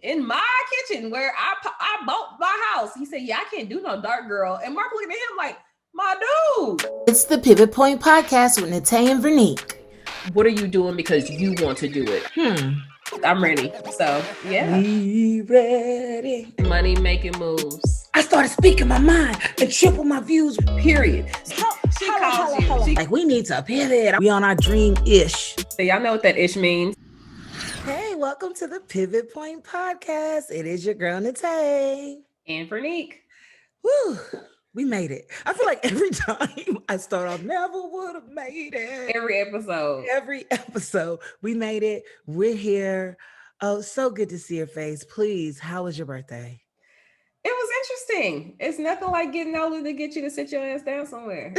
in my kitchen where I bought my house. He said, yeah, I can't do no dark girl. And Mark looked at him like, my dude. It's the Pivot Point Podcast with Nnete and Vernique. What are you doing because you want to do it? I'm ready. So, yeah. We ready. Money making moves. I started speaking my mind and triple my views. Period. She calls you. Like, we need to pivot. We on our dream-ish. So y'all know what that ish means. Hey, welcome to the Pivot Point Podcast. It is your girl, Nnete. And Vernique. Woo, we made it. I feel like every time I start off, never would have made it. Every episode, we made it. We're here. Oh, so good to see your face. Please, how was your birthday? It was interesting. It's nothing like getting older to get you to sit your ass down somewhere.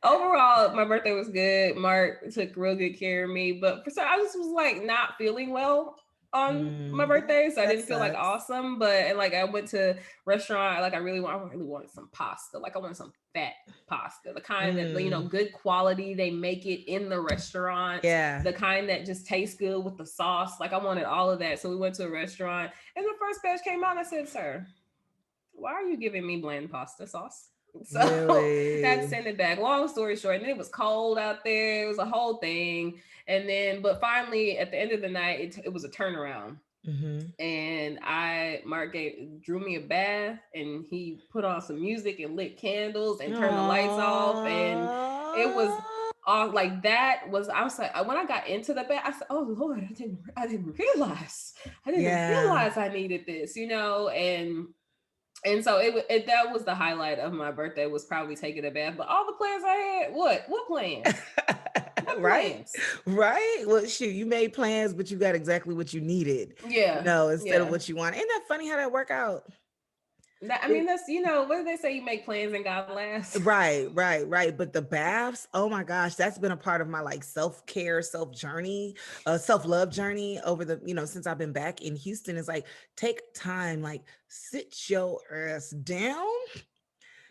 Overall, my birthday was good. Mark took real good care of me, but for some, I just was like not feeling well on my birthday, so I didn't feel like awesome. But like I went to restaurant, like I really wanted some pasta. Like I wanted some fat pasta, the kind that good quality. They make it in the restaurant. Yeah, the kind that just tastes good with the sauce. Like I wanted all of that. So we went to a restaurant, and the first batch came out, and I said, "Sir, why are you giving me bland pasta sauce?" So really? had to send it back. Long story short, and then it was cold out there. It was a whole thing. And then, but finally, at the end of the night, it was a turnaround. And Mark drew me a bath, and he put on some music and lit candles and turned the lights off. And it was all like that. I was like, when I got into the bath, I said, "Oh Lord, I didn't realize I needed this," And so that was the highlight of my birthday, was probably taking a bath. But all the plans I had, what plans? Right. Well, shoot, you made plans, but you got exactly what you needed. Yeah. Instead of what you want. Isn't that funny how that work out? I mean, that's, what do they say? You make plans and God laughs. Right. But the baths, oh my gosh, that's been a part of my like self-care, self-journey, self-love journey over the, since I've been back in Houston. Is like, take time, like sit your ass down.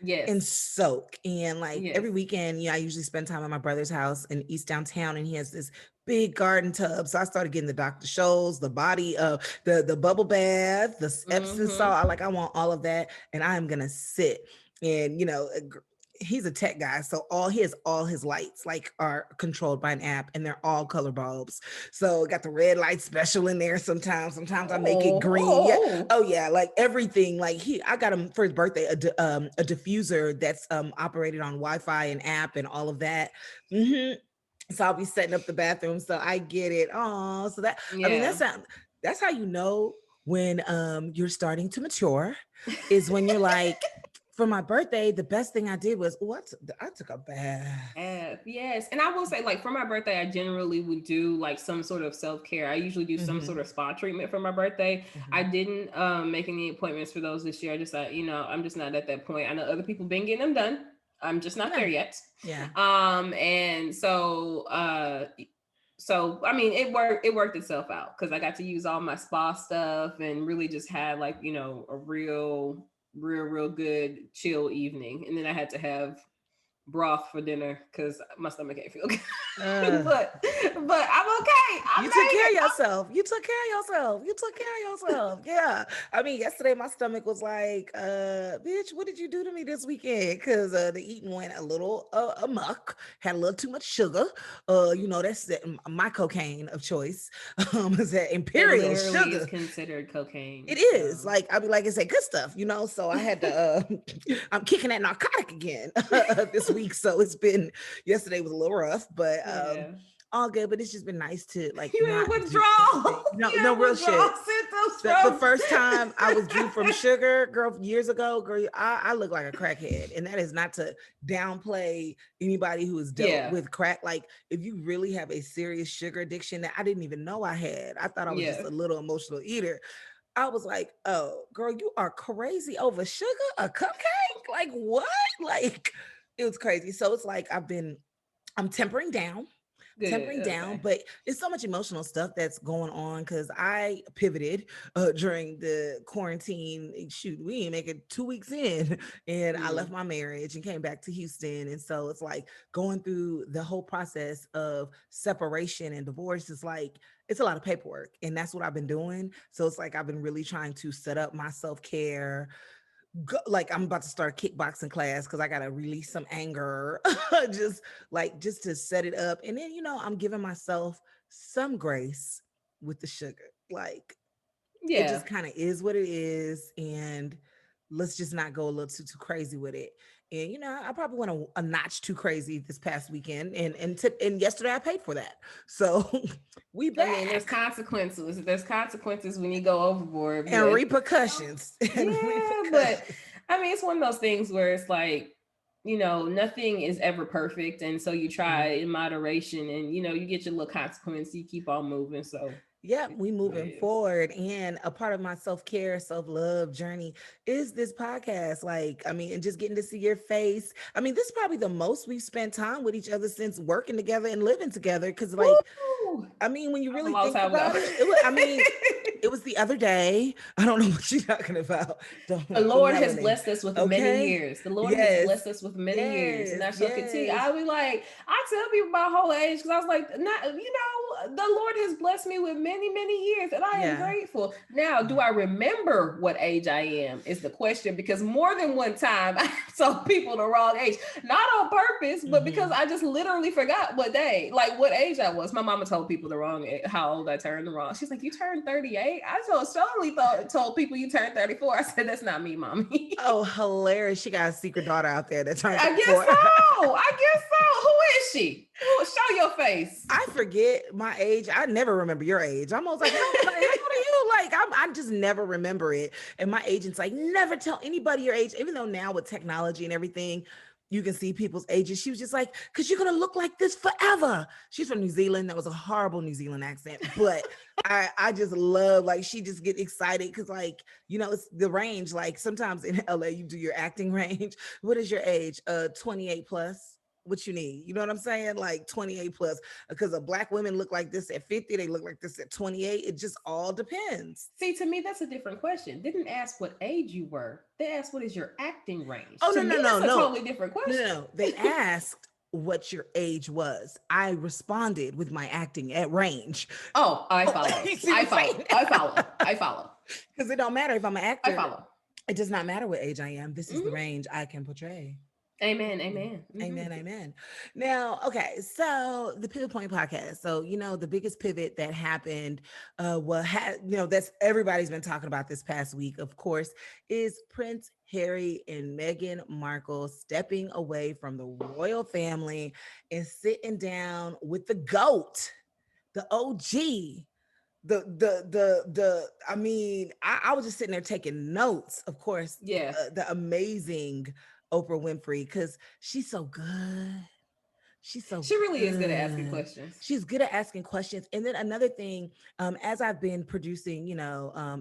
Yes. And soak. And like every weekend, I usually spend time at my brother's house in East Downtown, and he has this big garden tub. So I started getting the Dr. Scholl's, the body of the bubble bath, the Epsom salt. I want all of that. And I am gonna sit and he's a tech guy, so all his lights like are controlled by an app, and they're all color bulbs. So got the red light special in there. Sometimes I make it green. Like everything. Like I got him for his birthday a diffuser that's operated on Wi-Fi and app and all of that. So I'll be setting up the bathroom. So I get it. Oh, so that I mean that's how when you're starting to mature, is when you're like. For my birthday, the best thing I did was I took a bath. Yes. And I will say, like, for my birthday, I generally would do like some sort of self-care. I usually do some sort of spa treatment for my birthday. I didn't make any appointments for those this year. I just thought, I'm just not at that point. I know other people been getting them done. I'm just not there yet. Yeah. And so I mean, it worked itself out, because I got to use all my spa stuff and really just had like, a real good chill evening. And then I had to have broth for dinner because my stomach ain't feel good. But I'm okay. You took care of yourself. Yeah. I mean, yesterday my stomach was like, bitch, what did you do to me this weekend? Because the eating went a little amok, had a little too much sugar. That's my cocaine of choice. Is that imperial sugar is considered cocaine. It is. Like, I mean, like I said, good stuff, so I had to I'm kicking that narcotic again this week. So yesterday was a little rough, but all good. But it's just been nice to like withdrawal. No real shit. The first time I was due from sugar, girl, years ago, girl, I look like a crackhead, and that is not to downplay anybody who has dealt with crack. Like, if you really have a serious sugar addiction that I didn't even know I had, I thought I was just a little emotional eater. I was like, oh, girl, you are crazy over sugar, a cupcake? Like, what? Like, it was crazy. So it's like I'm tempering down. But it's so much emotional stuff that's going on, because I pivoted during the quarantine. Shoot, we ain't make it 2 weeks in, and I left my marriage and came back to Houston. And so it's like going through the whole process of separation and divorce is like it's a lot of paperwork, and that's what I've been doing. So it's like I've been really trying to set up my self-care. Like I'm about to start kickboxing class because I gotta release some anger, just to set it up. And then I'm giving myself some grace with the sugar. Like it Yeah. just kind of is what it is, and let's just not go a little too crazy with it. And I probably went a notch too crazy this past weekend, and yesterday I paid for that. So we I mean, back. There's consequences when you go overboard, And but repercussions. And yeah, but repercussions. I mean, it's one of those things where it's like, nothing is ever perfect, and so you try in moderation, and you get your little consequence, you keep on moving. So Yep, it we is what it moving is. forward. And a part of my self-care, self-love journey is this podcast. Like, I mean, and just getting to see your face. I mean, this is probably the most we've spent time with each other since working together and living together. Cause like, Woo! I mean, when you That was really a long think time ago. about it, I mean, it was the other day. I don't know what you're talking about. The The Lord has melanin. blessed us with many Okay. years. The Lord has Yes. blessed us with many years, and Yes. I shall continue. Yes. I be like, I tell people my whole age because I was like, not, the Lord has blessed me with many, many years, and I am Yeah. grateful. Now, do I remember what age I am? Is the question, because more than one time I told people the wrong age, not on purpose, but because Mm-hmm. I just literally forgot what age I was. My mama told people the wrong age, how old I turned the wrong. She's like, you turned 38. I told people you turned 34. I said, that's not me, mommy. Oh, hilarious. She got a secret daughter out there that turned I guess 34. so. I guess so. Who is she? Show your face. I forget my age. I never remember your age. I'm always like, how old are you? Like, I just never remember it. And my agent's like, never tell anybody your age. Even though now with technology and everything, you can see people's ages. She was just like, because you're going to look like this forever. She's from New Zealand. That was a horrible New Zealand accent. But I just love, like, she just get excited because, like, it's the range. Like, sometimes in LA, you do your acting range. What is your age? 28 plus. What you need, you know what I'm saying? Like 28 plus, because Black women look like this at 50, they look like this at 28. It just all depends. See, to me, that's a different question. Didn't ask what age you were. They asked what is your acting range. Oh, To no, no, me, no, that's a no, totally different no, question. no. They asked what your age was. I responded with my acting at range. Oh, I follow. You see what I'm saying? I follow. Because it don't matter if I'm an I actor. follow. It does not matter what age I am. This is the range I can portray. Amen. Amen. Amen. Amen. Now, okay, so the Pivot Point podcast. So, the biggest pivot that happened, that's everybody's been talking about this past week, of course, is Prince Harry and Meghan Markle stepping away from the royal family and sitting down with the GOAT, the OG. I mean, I was just sitting there taking notes, of course. Yeah. The amazing Oprah Winfrey, because she's so good. She's so She really is good at asking good. questions. She's good at asking questions. And then another thing, as I've been producing,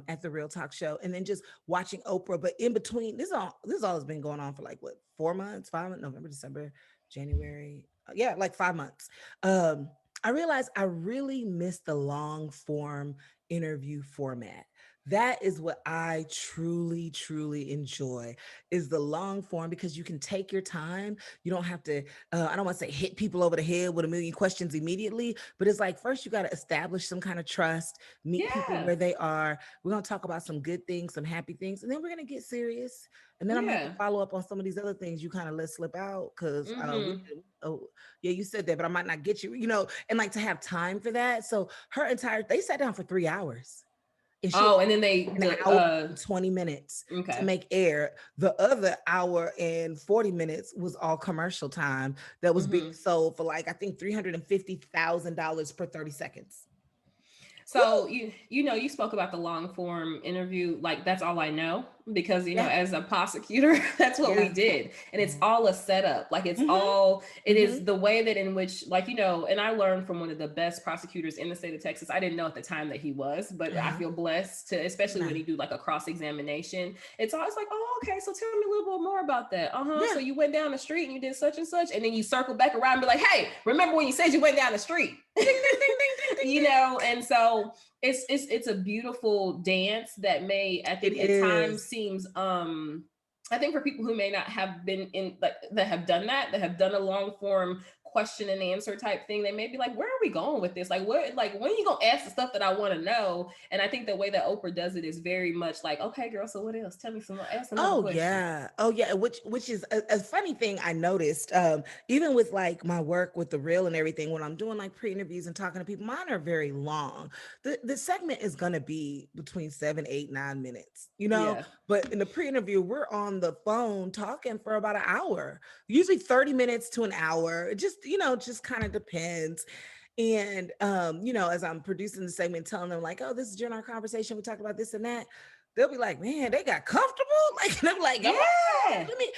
at the Real Talk Show, and then just watching Oprah, but in between, this all has been going on for like what, 4 months, 5 months, November, December, January. Yeah, like 5 months. I realized I really miss the long form interview format. That is what I truly, truly enjoy, is the long form, because you can take your time. You don't have to, I don't want to say hit people over the head with a million questions immediately, but it's like, first you got to establish some kind of trust, meet people Yeah. where they are. We're going to talk about some good things, some happy things, and then we're going to get serious. And then I'm going to have to Yeah. follow up on some of these other things you kind of let slip out, because Mm-hmm. oh yeah, you said that, but I might not get you, and like to have time for that. So they sat down for 3 hours. And she Oh, and then an hour and 20 minutes to okay. make air. The other hour and 40 minutes was all commercial time that was being sold for, like, I think $350,000 per 30 seconds. So you spoke about the long form interview, like that's all I know, because Yeah. as a prosecutor, that's what we Yeah. did, and it's all a setup. Like it is the way that in which, like, and I learned from one of the best prosecutors in the state of Texas. I didn't know at the time that he was, but I feel blessed to, especially when you do like a cross examination. It's always like, oh, okay, so tell me a little bit more about that. Yeah. So you went down the street and you did such and such, and then you circle back around and be like, hey, remember when you said you went down the street? Ding, ding, ding, ding, ding, ding. And so it's a beautiful dance that may, I think, at times seems I think for people who may not have been in, like, that have done a long form question and answer type thing, they may be like, where are we going with this? Like, where, like, when are you gonna ask the stuff that I want to know? And I think the way that Oprah does it is very much like, okay, girl, so what else? Tell me some, ask another question. Oh yeah, which is a funny thing I noticed. Even with like my work with the reel and everything, when I'm doing like pre-interviews and talking to people, mine are very long. The segment is gonna be between 7, 8, 9 minutes, you know. Yeah. But in the pre-interview, we're on the phone talking for about an hour, usually 30 minutes to an hour. It just, just kind of depends. And as I'm producing the segment, telling them like, oh, this is during our conversation, we talked about this and that, they'll be like, man, they got comfortable. Like, and I'm like, oh my God, Yeah. let me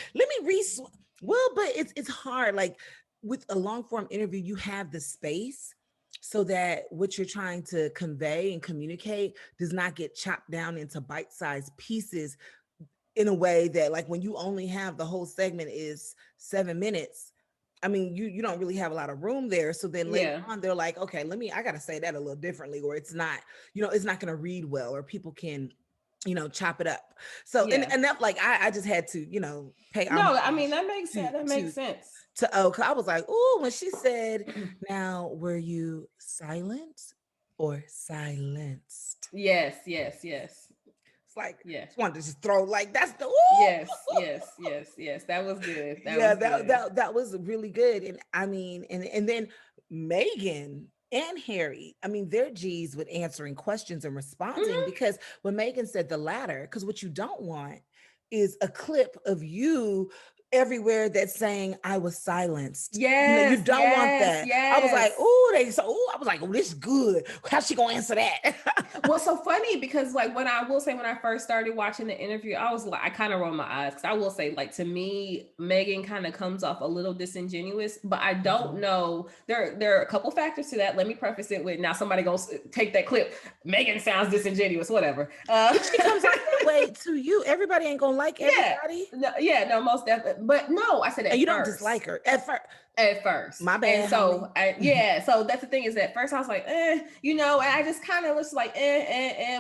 well, but it's hard. Like with a long form interview, you have the space so that what you're trying to convey and communicate does not get chopped down into bite-sized pieces in a way that, like, when you only have the whole segment is 7 minutes, I mean, you don't really have a lot of room there. So then later Yeah. on, they're like, okay, I gotta say that a little differently, or it's not, it's not gonna read well, or people can, chop it up. So Yeah. and that, like, I just had to, pay No, I mean, homage that makes sense. to That makes sense. cause I was like, oh, when she said, now were you silent or silenced? Yes, yes, yes. It's like, Yeah. just wanted to just throw, like, that's the Yes, ooh. yes, yes, yes. That was good. That Yeah, was that good. that that was really good. And I mean, and then Megan and Harry, I mean, they're G's with answering questions and responding, Mhm. because when Megan said the latter, because what you don't want is a clip of you everywhere that's saying I was silenced. You Yes, don't want yes, that. I was like, yes. oh, I was like, oh, this is good. How's she gonna answer that? Well, so funny because like when I will say when I first started watching the interview, I was like I kind of rolled my eyes because I will say like to me Megan kind of comes off a little disingenuous, but I don't Mhm. know. There are a couple factors to that. Let me preface it with now somebody goes take that clip. Megan sounds disingenuous, whatever. But she comes off that way to you. Everybody ain't gonna like Yeah, everybody. no, yeah, no, most definitely. But no, I said And at you don't first. dislike her at first. At first. My And bad, homie. so, yeah, so that's the thing is that first I was like, and I just kind of was like,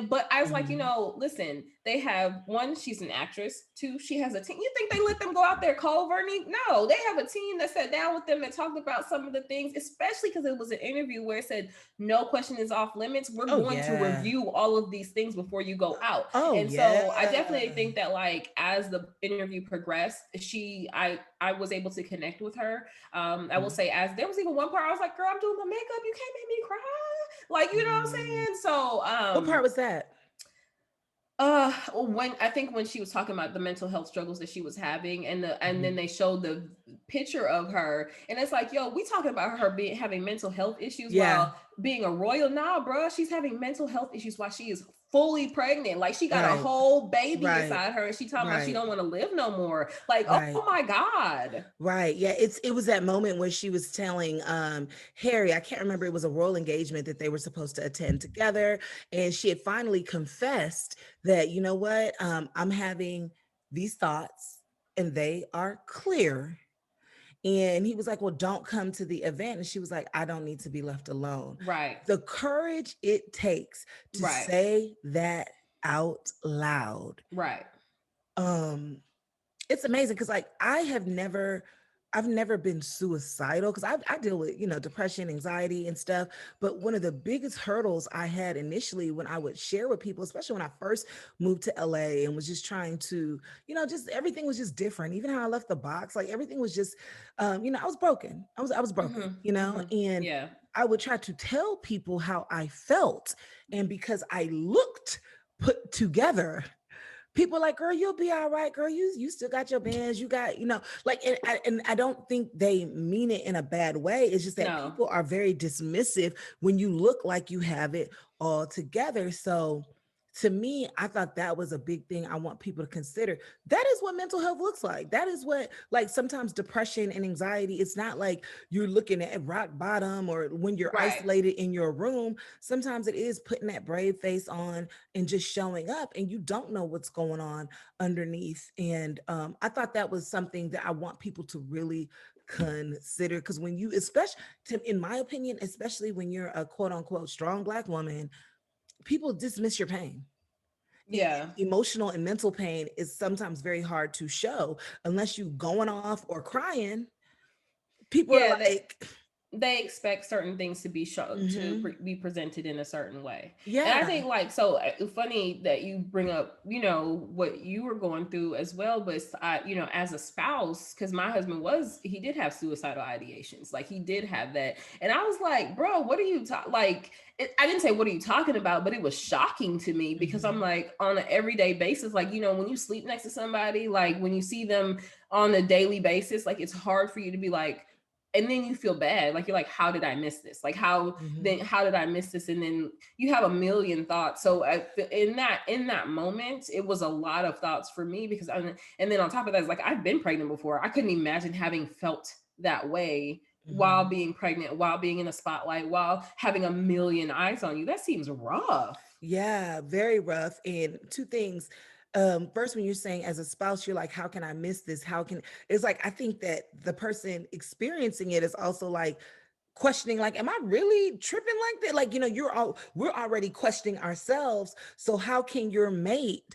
but I was like, Mhm. listen, they have one, she's an actress. Two, she has a team. You think they let them go out there cold, Vernique? No, they have a team that sat down with them and talked about some of the things, especially because it was an interview where it said, no question is off limits. We're Oh going to yeah. review all of these things before you go out. Oh And yeah. so I definitely think that like as the interview progressed, I was able to connect with her. I will Mhm. say, as there was even one part, I was like, "Girl, I'm doing my makeup. You can't make me cry." Like, you know what I'm Mm. saying? So, What part was that? when I think when she was talking about the mental health struggles that she was having, and then Mhm. they showed the picture of her, and it's like, yo, we talking about her being having mental health issues Yeah. while being a royal. Nah, bro, she's having mental health issues while she is fully pregnant. Like she got a Right. whole baby Right. inside her, and she talking about she Right. don't want to live no more. Like, oh Right. my god. Right. Yeah. It was that moment where she was telling Harry, I can't remember, it was a royal engagement that they were supposed to attend together. And she had finally confessed that, you know what, I'm having these thoughts and they are clear. And he was like, well, don't come to the event. And she was like, I don't need to be left alone. Right. The courage it takes to Right. say that out loud. Right. Um, it's amazing because like I've never been suicidal because I deal with, depression, anxiety and stuff. But one of the biggest hurdles I had initially when I would share with people, especially when I first moved to LA and was just trying to, just everything was just different. Even how I left the box, like everything was just, I was broken. I was broken, Mm-hmm. Mm-hmm. and Yeah. I would try to tell people how I felt. And because I looked put together, people are like, girl, you'll be all right, girl. You still got your bands. You got, like, and I don't think they mean it in a bad way. It's just that No. people are very dismissive when you look like you have it all together. So to me, I thought that was a big thing I want people to consider. That is what mental health looks like. That is what, like, sometimes depression and anxiety, it's not like you're looking at rock bottom or when you're Right. isolated in your room. Sometimes it is putting that brave face on and just showing up, and you don't know what's going on underneath. And I thought that was something that I want people to really consider, because when you, especially in my opinion, especially when you're a quote unquote strong Black woman, people dismiss your pain. And Yeah. emotional and mental pain is sometimes very hard to show unless you going off or crying. people are Yeah, like, they expect certain things to be be presented in a certain way. And I think like, so funny that you bring up, what you were going through as well. But as a spouse, because my husband he did have suicidal ideations, like he did have that. And I was like, bro, what are you like, I didn't say what are you talking about, but it was shocking to me, because I'm like, on an everyday basis, like, when you sleep next to somebody, like when you see them on a daily basis, like it's hard for you to be like, and then you feel bad, like you're like, how did I miss this, like how did I miss this, and then you have a million thoughts. So in that moment, it was a lot of thoughts for me, because and then on top of that, it's like, I've been pregnant before. I couldn't imagine having felt that way while being pregnant, while being in the spotlight, while having a million eyes on you. That seems rough. Yeah, very rough. And two things. First, when you're saying as a spouse, you're like, how can I miss this? It's like, I think that the person experiencing it is also like questioning, like, am I really tripping like that? Like, we're already questioning ourselves. So how can your mate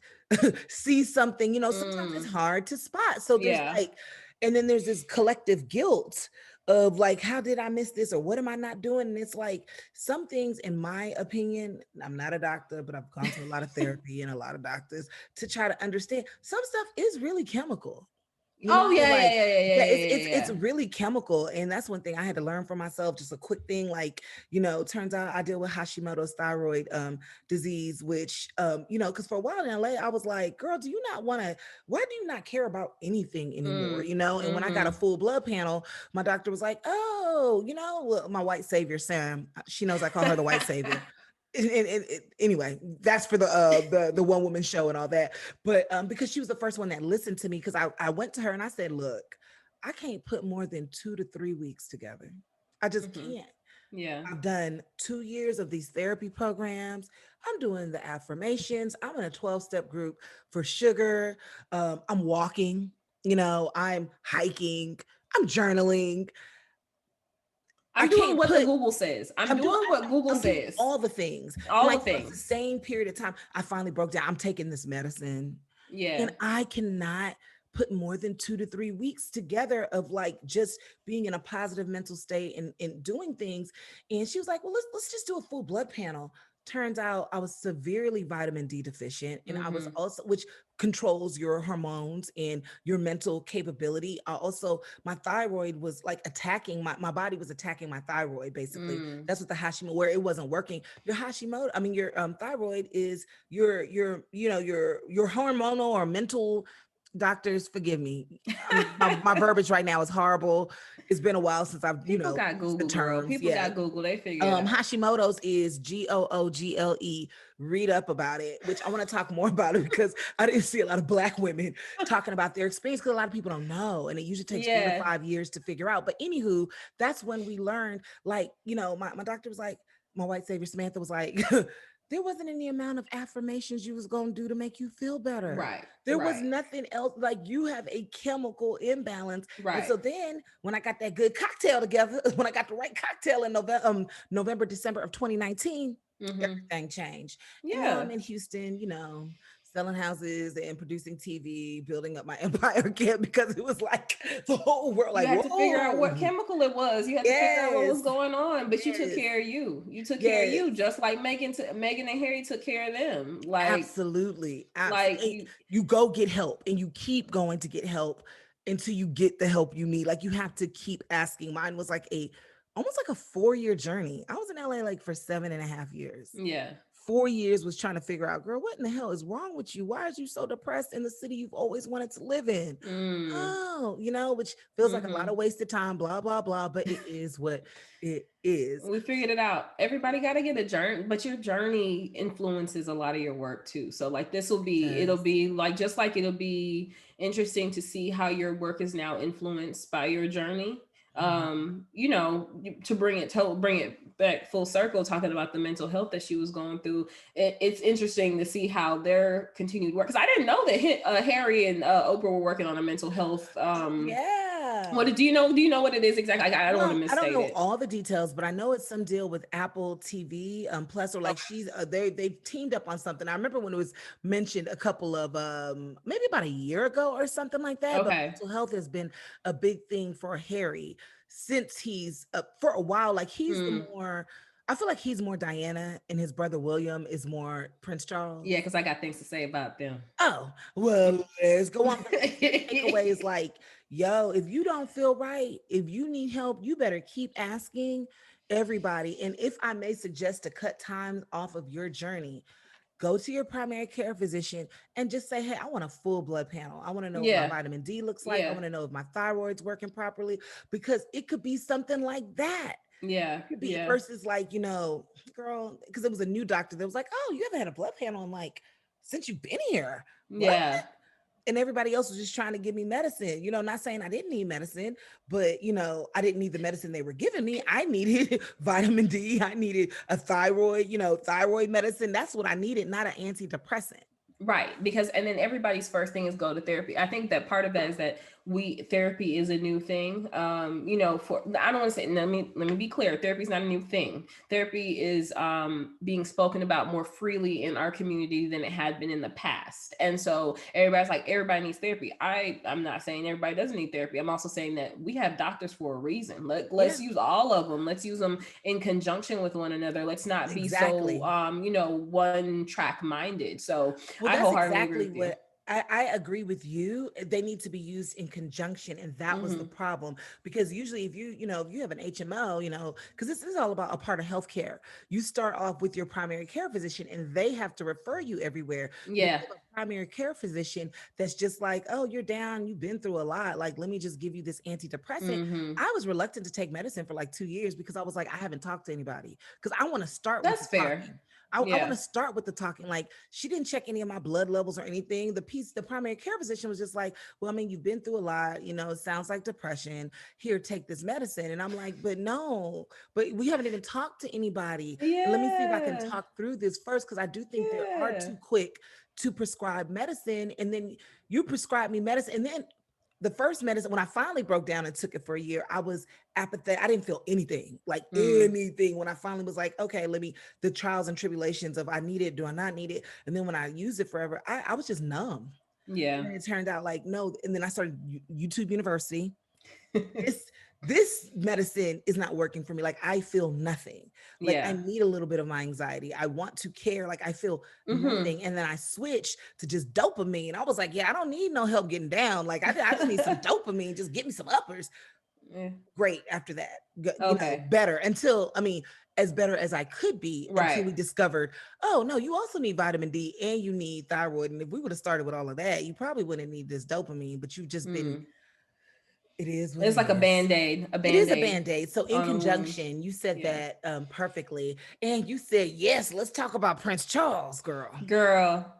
see something? Sometimes it's hard to spot. So there's like, and then there's this collective guilt of like, how did I miss this, or what am I not doing? And it's like, some things, in my opinion, I'm not a doctor, but I've gone to a lot of therapy and a lot of doctors to try to understand some stuff is really chemical. Oh yeah, Like, yeah, it's really chemical. And that's one thing I had to learn for myself. Just a quick thing, like, turns out I deal with Hashimoto's thyroid disease, which because for a while in LA, I was like, girl, why do you not care about anything anymore? And when I got a full blood panel, my doctor was like, oh, my white savior, Sam, she knows I call her the white savior. Anyway, that's for the one woman show and all that. But because she was the first one that listened to me, because I went to her and I said, look, I can't put more than 2 to 3 weeks together. I just can't. Yeah. I've done 2 years of these therapy programs. I'm doing the affirmations. I'm in a 12-step group for sugar. I'm walking, I'm hiking, I'm journaling. I'm doing what the Google says. I'm doing what Google says. All the things. All like, the things. The same period of time, I finally broke down. I'm taking this medicine. Yeah. And I cannot put more than 2 to 3 weeks together of like just being in a positive mental state and doing things. And she was like, well, let's just do a full blood panel. Turns out I was severely vitamin D deficient. And I was also, which controls your hormones and your mental capability. Also, my thyroid was like attacking my body was attacking my thyroid, basically. That's what the Hashimoto, where it wasn't working. Your Hashimoto, I mean, your thyroid is your hormonal or mental. Doctors, forgive me. My verbiage right now is horrible. It's been a while since I've, People got Google, the terms. Girl. People got Google. They figure it out. Hashimoto's is GOOGLE. Read up about it, which I want to talk more about it, because I didn't see a lot of Black women talking about their experience, because a lot of people don't know. And it usually takes 4 to 5 years to figure out. But anywho, that's when we learned, like, my doctor was like, my white savior Samantha was like, there wasn't any amount of affirmations you was going to do to make you feel better. Right. There was nothing else. Like, you have a chemical imbalance. Right. And so then when I got that good cocktail together, when I got the right cocktail in November, December of 2019, everything changed. Yeah. And now I'm in Houston, selling houses and producing TV, building up my empire again, because it was like the whole world. Like, you had to figure out what chemical it was. You had to figure out what was going on, but you took care of you. You took care of you, just like Megan and Harry took care of them. Like, absolutely. Like you go get help, and you keep going to get help until you get the help you need. Like, you have to keep asking. Mine was like almost like a 4-year journey. I was in LA like for 7.5 years. Yeah. 4 years was trying to figure out, girl, what in the hell is wrong with you? Why are you so depressed in the city you've always wanted to live in? Oh, which feels like a lot of wasted time, blah, blah, blah. But it is what it is. We figured it out. Everybody got to get a journey, but your journey influences a lot of your work too. So like it'll be like, just like it'll be interesting to see how your work is now influenced by your journey. To bring it back full circle, talking about the mental health that she was going through, it's interesting to see how their continued work, because I didn't know that Harry and Oprah were working on a mental health what do you know what it is exactly? I don't want to misstate it. I don't know all the details, but I know it's some deal with Apple TV Plus, or like she's they've teamed up on something. I remember when it was mentioned a couple of maybe about a year ago or something like that. Okay. But mental health has been a big thing for Harry. since he's for a while, like he's the Mm. more, I feel like he's more Diana and his brother William is more Prince Charles. Yeah, because I got things to say about them. Oh, well, let's go on. But his takeaway is like, yo, if you don't feel right, if you need help, you better keep asking everybody. And if I may suggest to cut time off of your journey, go to your primary care physician and just say, hey, I want a full blood panel. I want to know what my Yeah. vitamin D looks like. I Yeah. want to know if my thyroid's working properly, because it could be something like that. Yeah. It could be Yeah. versus like, girl, because it was a new doctor that was like, oh, you haven't had a blood panel in like since you've been here. What? Yeah. And everybody else was just trying to give me medicine, not saying I didn't need medicine, but I didn't need the medicine they were giving me. I needed vitamin D. I needed a thyroid, thyroid medicine. That's what I needed, not an antidepressant. Right. Because, and then everybody's first thing is go to therapy. I think that part of that is that therapy is a new thing. For, I don't want to say, let me be clear. Therapy is not a new thing. Therapy is being spoken about more freely in our community than it had been in the past. And so everybody's like, everybody needs therapy. I'm not saying everybody doesn't need therapy. I'm also saying that we have doctors for a reason. Let's use all of them. Let's use them in conjunction with one another. Let's not be so, one track minded. So well, I that's wholeheartedly agree exactly with you. what I agree with you. They need to be used in conjunction. And that was the problem. Because usually if if you have an HMO, because this is all about a part of healthcare, you start off with your primary care physician and they have to refer you everywhere. Yeah. Primary care physician that's just like, oh, you're down, you've been through a lot, like let me just give you this antidepressant. I was reluctant to take medicine for like 2 years because I was like, I haven't talked to anybody, because I want to start with That's the fair. talking. I want to start with the talking. Like, she didn't check any of my blood levels or anything. The primary care physician was just like, well, I mean, you've been through a lot, it sounds like depression. Here, take this medicine. And I'm like, but no, but we haven't even talked to anybody. And let me see if I can talk through this first, because I do think they are too quick to prescribe medicine. And then you prescribe me medicine. And then the first medicine, when I finally broke down and took it for a year, I was apathetic. I didn't feel anything, like anything. When I finally was like, okay, the trials and tribulations of I need it, do I not need it? And then when I used it forever, I was just numb. Yeah. And it turned out like, no. And then I started YouTube University. This medicine is not working for me. Like, I feel nothing. Like, I need a little bit of my anxiety. I want to care. Like, I feel nothing. And then I switched to just dopamine. I was like, yeah, I don't need no help getting down. Like, I just need some dopamine. Just get me some uppers. Great. After that, better until, as better as I could be, until we discovered, oh no, you also need vitamin D and you need thyroid. And if we would have started with all of that, you probably wouldn't need this dopamine, but you've just been, it is what it's it like is. a band-aid. It is a band-aid. So in conjunction, you said that perfectly. And you said, yes, let's talk about Prince Charles, girl.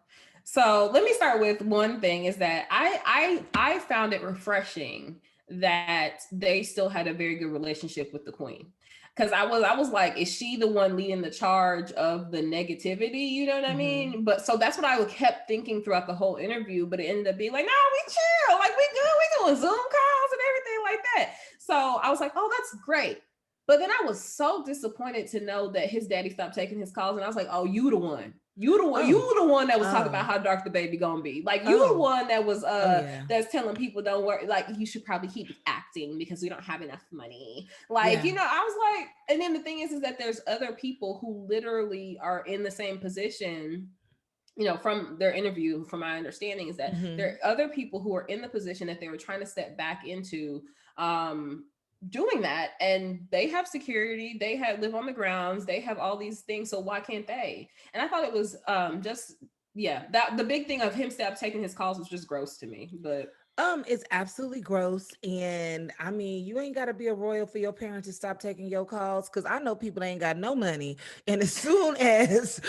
So let me start with one thing, is that I found it refreshing that they still had a very good relationship with the Queen. Because I was like, is she the one leading the charge of the negativity? You know what I mean? But so that's what I kept thinking throughout the whole interview. But it ended up being like, no, we chill, like we good, we doing Zoom calls and everything like that. So I was like, oh, that's great. But then I was so disappointed to know that his daddy stopped taking his calls, and I was like, oh, you the one. You the one. Oh. You the one that was talking about how dark the baby gonna be. Like, you the one that was that's telling people don't worry. Like, you should probably keep acting because we don't have enough money. Like, I was like, and then the thing is that there's other people who literally are in the same position. From their interview, from my understanding, is that there are other people who are in the position that they were trying to step back into. Doing that, and they have security, they live on the grounds, they have all these things, so why can't they? And I thought it was that the big thing of him stop taking his calls was just gross to me. But it's absolutely gross. And I mean, you ain't got to be a royal for your parents to stop taking your calls, because I know people ain't got no money. And as soon as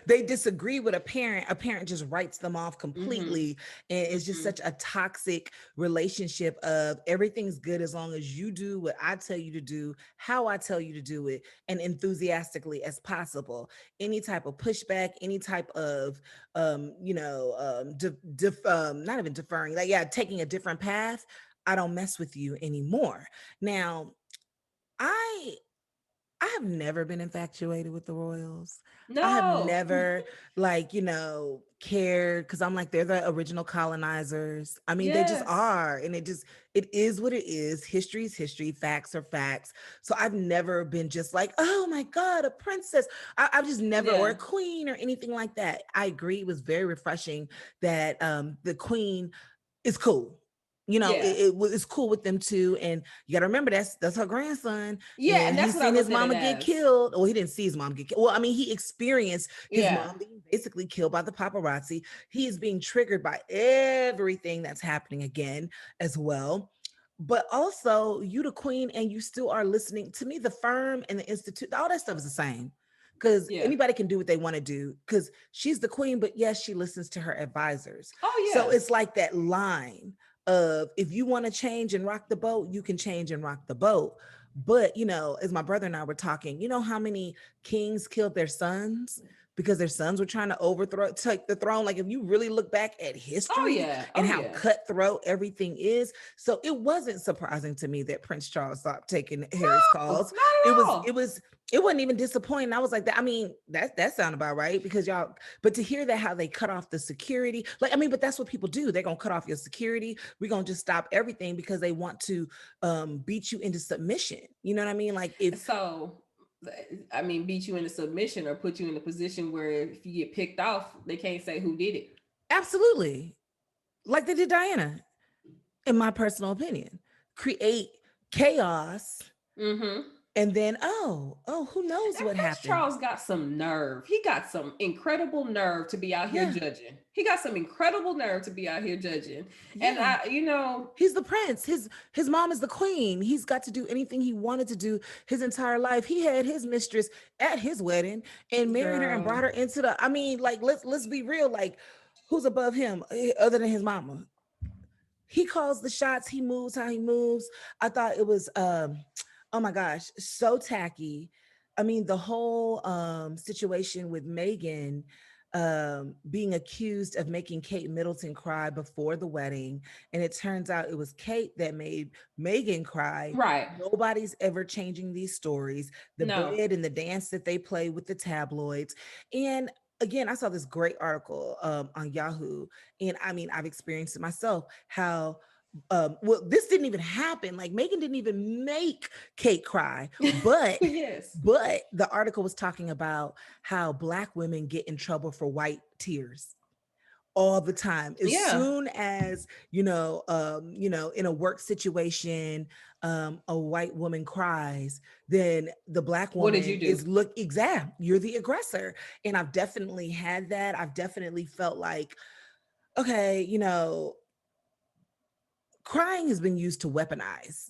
they disagree with a parent just writes them off completely. And it's just such a toxic relationship of everything's good as long as you do what I tell you to do, how I tell you to do it, and enthusiastically as possible. Any type of pushback, any type of, not even deferring, like, taking a different path, I don't mess with you anymore. Now, I have never been infatuated with the royals. I have No. never, like, cared, because I'm like, they're the original colonizers. I mean, they just Yes. are. And it is what it is. History is history. Facts are facts. So I've never been just like, oh my God, a princess. I've just never, or Yeah. a queen or anything like that. I agree. It was very refreshing that the queen is cool. Yeah. It's cool with them too. And you got to remember, that's her grandson, Yeah. and And that's he's what I seen his looked at it mama get as. killed. Well, he didn't see his mom get killed. Well, I mean, he experienced his Yeah. mom being basically killed by the paparazzi. He is being triggered by everything that's happening again as well. But also, you the queen, and you still are listening to me. The firm and the institute, all that stuff is the same, because Yeah. anybody can do what they want to do, because she's the queen, but yes, she listens to her advisors. Oh So yeah. it's like that line of, if you want to change and rock the boat, you can change and rock the boat. But as my brother and I were talking, how many kings killed their sons because their sons were trying to take the throne? Like, if you really look back at Oh history yeah. and Oh how yeah. cutthroat everything is. So it wasn't surprising to me that Prince Charles stopped taking Harry's No, not calls. It at was, it all. was, it wasn't even disappointing. I was like, that. I mean, that sound about right, because y'all. But to hear that, how they cut off the security, like, I mean, but that's what people do. They're gonna cut off your security. We're gonna just stop everything because they want to beat you into submission. You know what I mean? Like, if So, I mean, beat you into submission or put you in a position where if you get picked off, they can't say who did it. absolutely, like they did Diana, in my personal opinion, create chaos, Mm-hmm. and then who knows And what Prince happened? Charles got some nerve. He got some incredible nerve to be out here Yeah, judging. He got some incredible nerve to be out here judging. And yeah. He's the prince. His mom is the queen. He's got to do anything he wanted to do his entire life. He had his mistress at his wedding and married her and girl, brought her into the. I mean, like, let's be real. Like, who's above him other than his mama? He calls the shots. He moves how he moves. I thought it was oh my gosh, so tacky. I mean, the whole situation with Meghan being accused of making Kate Middleton cry before the wedding, and it turns out it was Kate that made Meghan cry. right? Nobody's ever changing these stories. The No, bed and the dance that they play with the tabloids. And again, I saw this great article on Yahoo, and I mean, I've experienced it myself, how well, this didn't even happen. Like, Meghan didn't even make Kate cry, but yes, the article was talking about how Black women get in trouble for white tears all the time. As yeah. soon as in a work situation, a white woman cries, then the Black What did you woman do? is, look, exact, you're the aggressor. And I've definitely had that. I've definitely felt like, okay, crying has been used to weaponize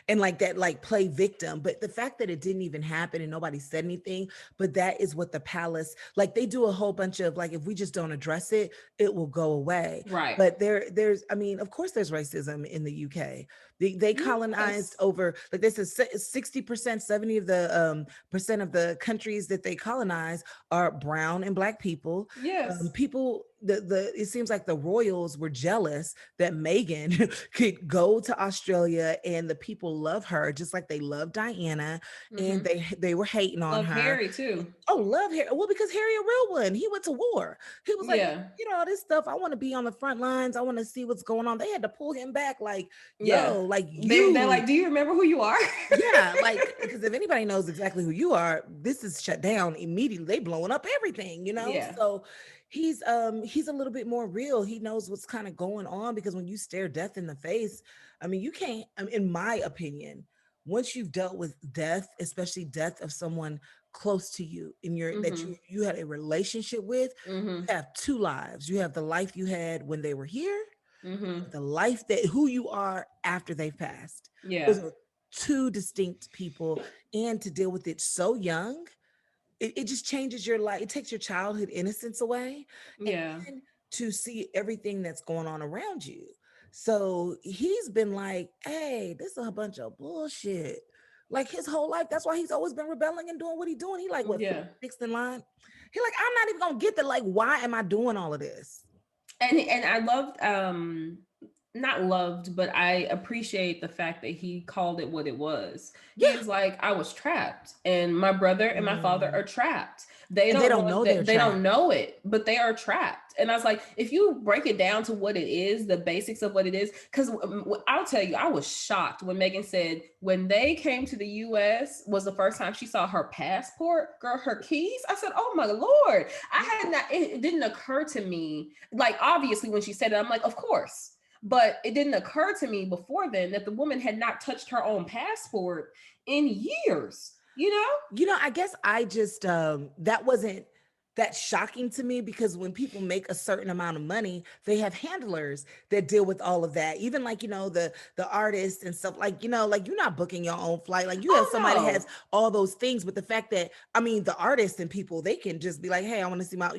and like that, like, play victim. But the fact that it didn't even happen and nobody said anything, but that is what the palace, like, they do a whole bunch of, like, if we just don't address it, it will go away. Right. But there's, I mean, of course there's racism in the UK. They colonized Yes. over, like, this is 60%, 70 of the percent of the countries that they colonize are brown and Black people. Yes. People, it seems like the royals were jealous that Meghan could go to Australia and the people love her just like they love Diana, and Mm-hmm. they were hating on Love her. Harry too. Oh, love Harry. Well, because Harry a real one. He went to war. He was like, Yeah. all this stuff. I want to be on the front lines. I want to see what's going on. They had to pull him back, like, Yeah. yo, like, They're you. like, do you remember who you are? Yeah, like, because if anybody knows exactly who you are, this is shut down immediately. They blowing up everything. Yeah. So he's a little bit more real. He knows what's kind of going on, because when you stare death in the face, I mean, you can't, in my opinion, once you've dealt with death, especially death of someone close to you in your that Mm-hmm. you had a relationship with, Mm-hmm. you have two lives. You have the life you had when they were here, Mm-hmm. the life that who you are after they've passed. Yeah. Those are two distinct people. And to deal with it so young, it just changes your life. It takes your childhood innocence away. And Yeah. then to see everything that's going on around you. So he's been like, hey, this is a bunch of bullshit. Like, his whole life. That's why he's always been rebelling and doing what he's doing. He like, what, Yeah. sixth in line? He like, I'm not even gonna get the, like, why am I doing all of this? And I loved not loved, but I appreciate the fact that he called it what it was. He Yeah. is like, I was trapped, and my brother and my father are trapped. They And they don't don't want know that. they're They don't trapped. know it, but they are trapped. And I was like, if you break it down to what it is, the basics of what it is, because I'll tell you, I was shocked when Megan said when they came to the U.S. was the first time she saw her passport, girl, her keys. I said, oh my Lord, I had not. It didn't occur to me. Like obviously, when she said it, I'm like, of course. But it didn't occur to me before then that the woman had not touched her own passport in years, you know? I guess I just that wasn't that shocking to me, because when people make a certain amount of money, they have handlers that deal with all of that. Even like, the artists and stuff, like, like you're not booking your own flight. Like you have somebody that Oh has all those things. But the fact that, I mean, the artists and people, they can just be like, hey, I want to see my,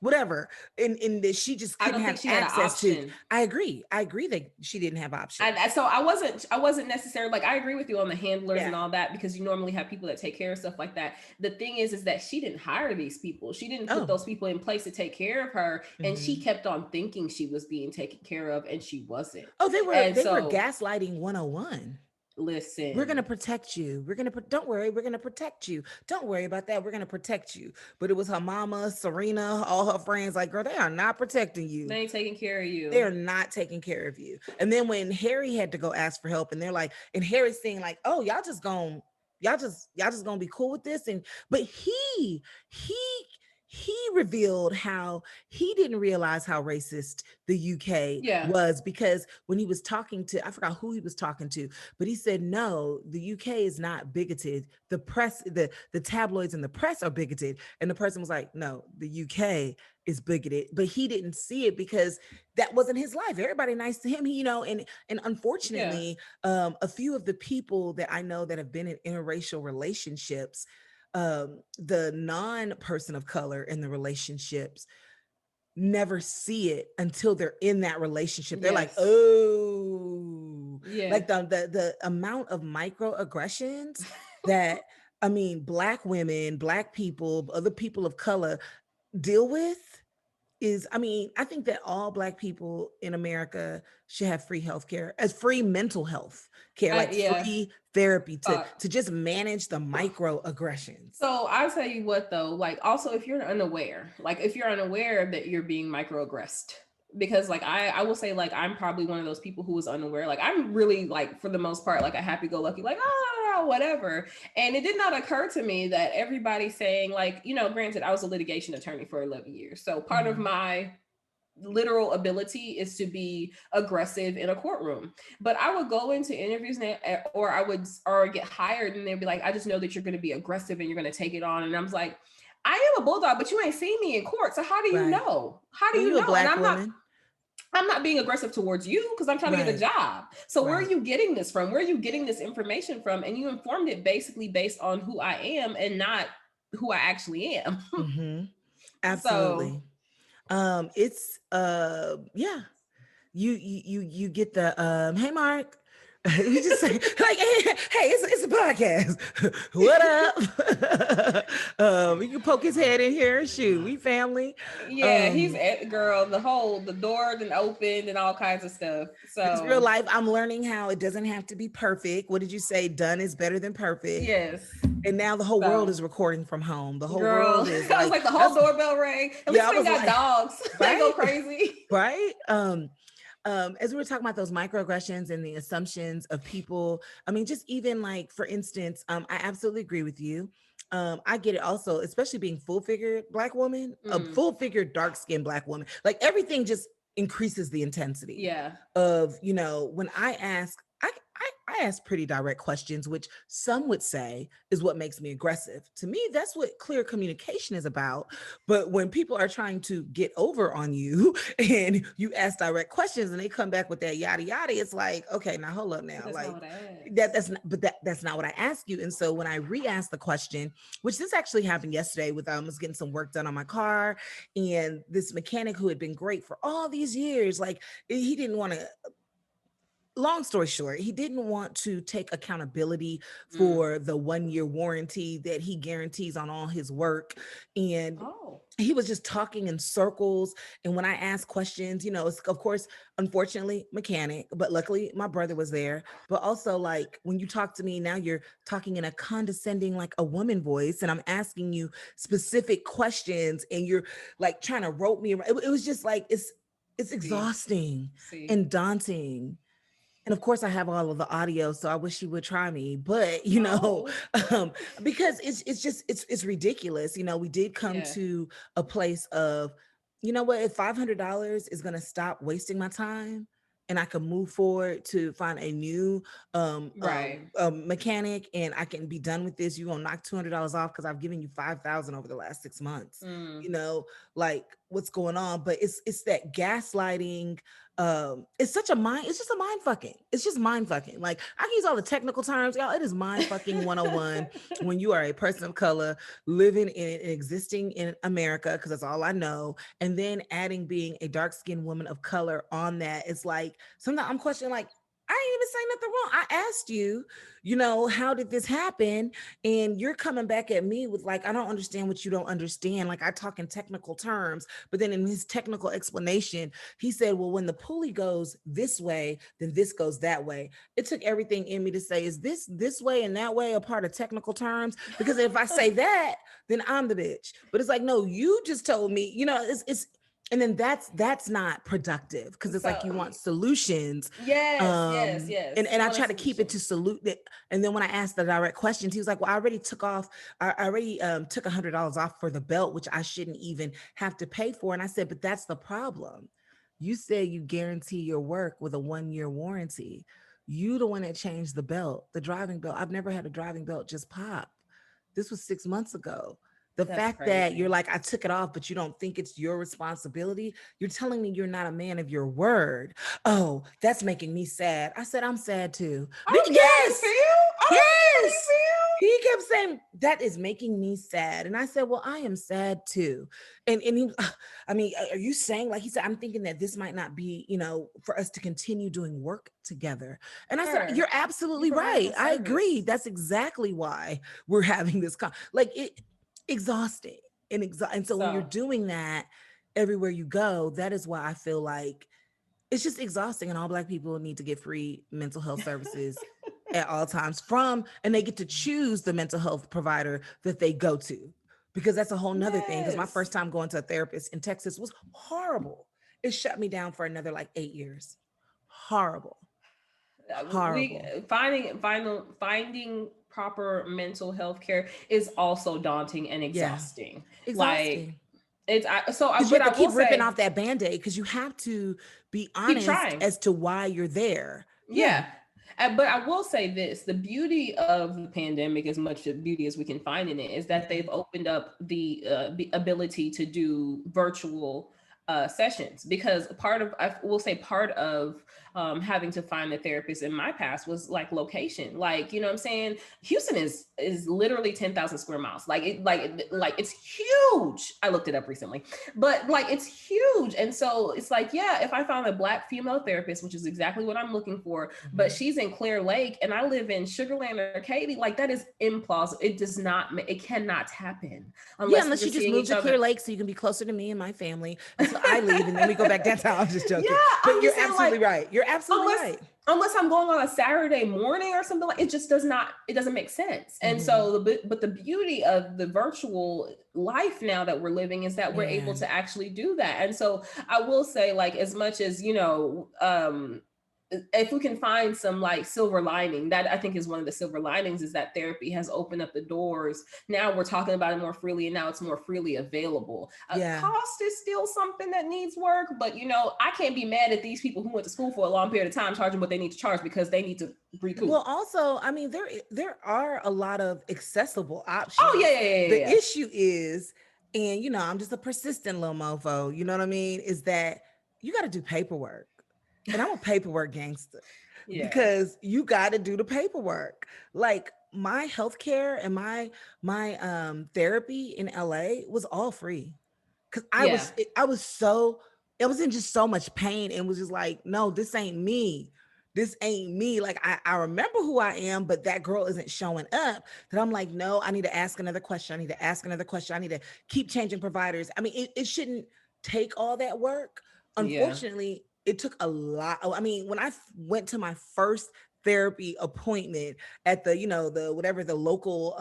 whatever. And that she just no. I couldn't don't have think she had an access to. option. I agree. I agree that she didn't have options. So I wasn't necessarily like, I agree with you on the handlers Yeah. and all that, because you normally have people that take care of stuff like that. The thing is that she didn't hire these people. She didn't put Oh. those people in place to take care of her, and she Mhm. kept on thinking she was being taken care of, and she wasn't. Oh, they were And they were so gaslighting 101. We're going to listen, protect you. Don't worry, we're going to protect you. Don't worry about that. We're going to protect you. But it was her mama, Serena, all her friends, like, girl, they are not protecting you. they ain't taking care of They you. are not taking care of you. And then when Harry had to go ask for help, and they're like, and Harry's saying like, oh, y'all just gonna be cool with this. And but he he revealed how he didn't realize how racist the UK Yeah. was, because when he was talking to, I forgot who he was talking to, but he said, no, the UK is not bigoted. The press, the tabloids and the press are bigoted. And the person was like, no, the UK is bigoted. But he didn't see it because that wasn't his life. Everybody nice to him, and Yeah. unfortunately, a few of the people that I know that have been in interracial relationships, the non-person of color in the relationships never see it until they're in that relationship. They're like, Yes. oh, Yeah. like the amount of microaggressions that, I mean, Black women, Black people, other people of color deal with is, I mean, I think that all Black people in America should have free health care, as free mental health care, like Yeah. free therapy to Uh, just manage the microaggressions. So I'll tell you what though, like also if you're unaware, like if you're unaware that you're being microaggressed, because like I will say like I'm probably one of those people who was unaware. Like I'm really like for the most part like a happy go lucky, like whatever. And it did not occur to me that everybody saying like, granted I was a litigation attorney for 11 years. So part of Mhm. my literal ability is to be aggressive in a courtroom. But I would go into interviews or I would or get hired and they'd be like, I just know that you're going to be aggressive and you're going to take it on. And I was like, I am a bulldog, but you ain't seen me in court. So how do you Right. know? How do And you you a know? And Black woman. I'm not being aggressive towards you because I'm trying to get a Right. job. So where are Right. you getting this from? Where are you getting this information from? And you informed it basically based on who I am and not who I actually am. Hmm. So Absolutely. It's yeah. You get the hey Mark. We just say like, hey, it's a podcast. What up? You can poke his head in here. Shoot, we family. yeah, he's Um, at girl. The door then opened and all kinds of stuff. this real So life, I'm learning how it doesn't have to be perfect. What did you say? Done is better than perfect. yes, And now the whole world so is recording from home. The whole girl, world is I was like, like the whole that's, doorbell rang. At yeah, least I we ain't was got like, dogs. They go right, crazy. right. As we were talking about those microaggressions and the assumptions of people, I mean, just even like, for instance, I absolutely agree with you. I get it also, especially being full figured Black woman, a Mm, full figured dark skinned Black woman, like everything just increases the intensity yeah. of, when I ask pretty direct questions, which some would say is what makes me aggressive. To me, that's what clear communication is about. But when people are trying to get over on you and you ask direct questions and they come back with that yada yada, it's like, okay, now hold up But now. that's not Like what I that asked. that's not, but that's not what I asked you. And so when I re-asked the question, which this actually happened yesterday with I was getting some work done on my car, and this mechanic who had been great for all these years, like he didn't want to, long story short, he didn't want to take accountability Mm. for the 1 year warranty that he guarantees on all his work. And Oh. he was just talking in circles. And when I asked questions, it's, of course, unfortunately, mechanic, but luckily my brother was there. But also, like, when you talk to me now, you're talking in a condescending, like a woman voice, and I'm asking you specific questions, and you're like trying to rope me around. It was just like, it's See, exhausting see. and daunting. And of course I have all of the audio, so I wish you would try me, but Oh, um, because it's just it's ridiculous. We did come yeah. to a place of, you know what, if $500 is going to stop wasting my time and I can move forward to find a new Right. mechanic, and I can be done with this, you're going to knock $200 off because I've given you 5,000 over the last 6 months. Mm. Like, what's going on? But it's that gaslighting. It's just a mind fucking. It's just mind fucking. Like, I can use all the technical terms, y'all. It is mind fucking 101 when you are a person of color living in existing in America, because that's all I know. And then adding being a dark skinned woman of color on that. It's like, sometimes I'm questioning, like, I didn't even say nothing wrong. I asked you, how did this happen? And you're coming back at me with, like, I don't understand what you don't understand. Like, I talk in technical terms, but then in his technical explanation, he said, well, when the pulley goes this way, then this goes that way. It took everything in me to say, is this way and that way a part of technical terms? Because if I say that, then I'm the bitch. But it's like, no, you just told me, it's and then that's not productive, because it's like, you So want solutions. yes, yes, yes. And You I want a try to keep it solution. to salute it. And then when I asked the direct questions, he was like, well, I already took $100 off for the belt, which I shouldn't even have to pay for. And I said, but that's the problem. You said you guarantee your work with a 1-year warranty. You the one that changed the belt, the driving belt. I've never had a driving belt just pop. This was 6 months ago. The That's fact that you're crazy. like, I took it off, but you don't think it's your responsibility, you're telling me you're not a man of your word. Oh, that's making me sad. I said, I'm sad too. I'm scared for Yes, you. I'm scared yes. for you. He kept saying, that is making me sad. And I said, well, I am sad too. And he, I mean, are you saying, like he said, I'm thinking that this might not be, for us to continue doing work together. And I said, Sure. you're You absolutely providing right. a I agree. service. That's exactly why we're having this like it exhausting and so when you're So doing that everywhere you go, that is why I feel like it's just exhausting, and all Black people need to get free mental health services at all times and they get to choose the mental health provider that they go to, because that's a whole nother thing. Because my yes. first time going to a therapist in Texas was horrible. It shut me down for another like 8 years. Horrible. We Horrible. finding proper mental health care is also daunting and Yeah. exhausting. Like Exhausting. Because you but have to I will keep ripping off say, that band-aid, because you have to be keep honest trying. as to why you're there. Yeah. Yeah. But I will say this, the beauty of the pandemic, as much beauty as we can find in it, is that Yeah. they've opened up the ability to do virtual sessions. Because I will say part of having to find a therapist in my past was like location. Like, you know what I'm saying? Houston is literally 10,000 square miles. Like it's huge. I looked it up recently, but like it's huge. And so it's like, yeah, if I found a Black female therapist, which is exactly what I'm looking for, but Mhm. she's in Clear Lake and I live in Sugarland or Katy, like that is implausible. It cannot happen Yeah, unless unless we're you just seeing move each to other. Clear Lake so you can be closer to me and my family until I leave, and then we go back downtown. I'm just Yeah, joking. I'm But you're just saying, like, absolutely right. You're absolutely unless right. unless I'm going on a Saturday morning or something, like it just doesn't make sense. And Mhm. so but the beauty of the virtual life now that we're living is that we're able Man. to actually do that. And so I will say, like, as much as if we can find some like silver lining, that I think is one of the silver linings, is that therapy has opened up the doors. Now we're talking about it more freely, and now it's more freely available. Yeah. Cost is still something that needs work, but I can't be mad at these people who went to school for a long period of time charging what they need to charge, because they need to recoup. Well, also, I mean, there are a lot of accessible Oh yeah, options. yeah, yeah, The yeah, issue is, and I'm just a persistent little mofo, you know what I mean, is that you got to do paperwork. And I'm a paperwork gangster, yeah, because you got to do the paperwork. Like, my healthcare and my therapy in LA was all free, because yeah, I was in just so much pain, and was just like, no, this ain't me. this ain't me. Like I remember who I am, but that girl isn't showing up. That I'm like, no, I need to ask another question. I need to ask another question. I need to keep changing providers. I mean, it shouldn't take all that work. Yeah. Unfortunately, it took a lot. I mean, when I went to my first therapy appointment at the, the whatever the local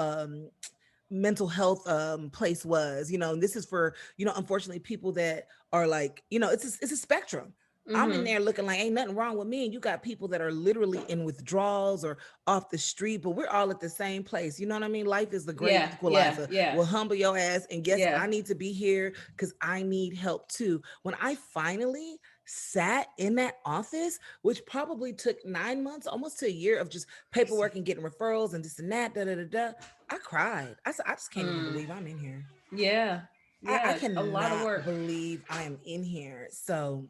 mental health place was, and this is for, unfortunately people that are like, it's a spectrum. I'm in Mm-hmm. there looking like ain't nothing wrong with me, and you got people that are literally in withdrawals or off the street, but we're all at the same place. You know what I mean? Life is the great Yeah. Yeah. equalizer. Yeah. Will humble your ass, and yes, Yeah. I need to be here because I need help too. When I finally sat in that office, which probably took 9 months, almost to a year of just paperwork and getting referrals and this and that, da da da da, I cried. I said, I just can't even Mm. believe I'm in here. Yeah. I Yeah. A lot of cannot work. believe I am in here. So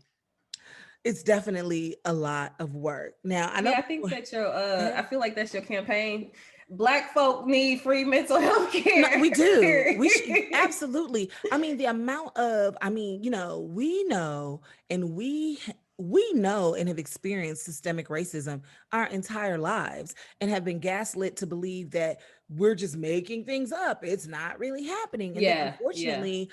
it's definitely a lot of work. Now I know Yeah, I think people. that's your Go ahead. I feel like that's your campaign. Black folk need free mental health No, care. we do. We should absolutely. I mean, the amount of, we know, and we know and have experienced systemic racism our entire lives and have been gaslit to believe that we're just making things up. It's not really happening. And then Yeah, yeah. unfortunately,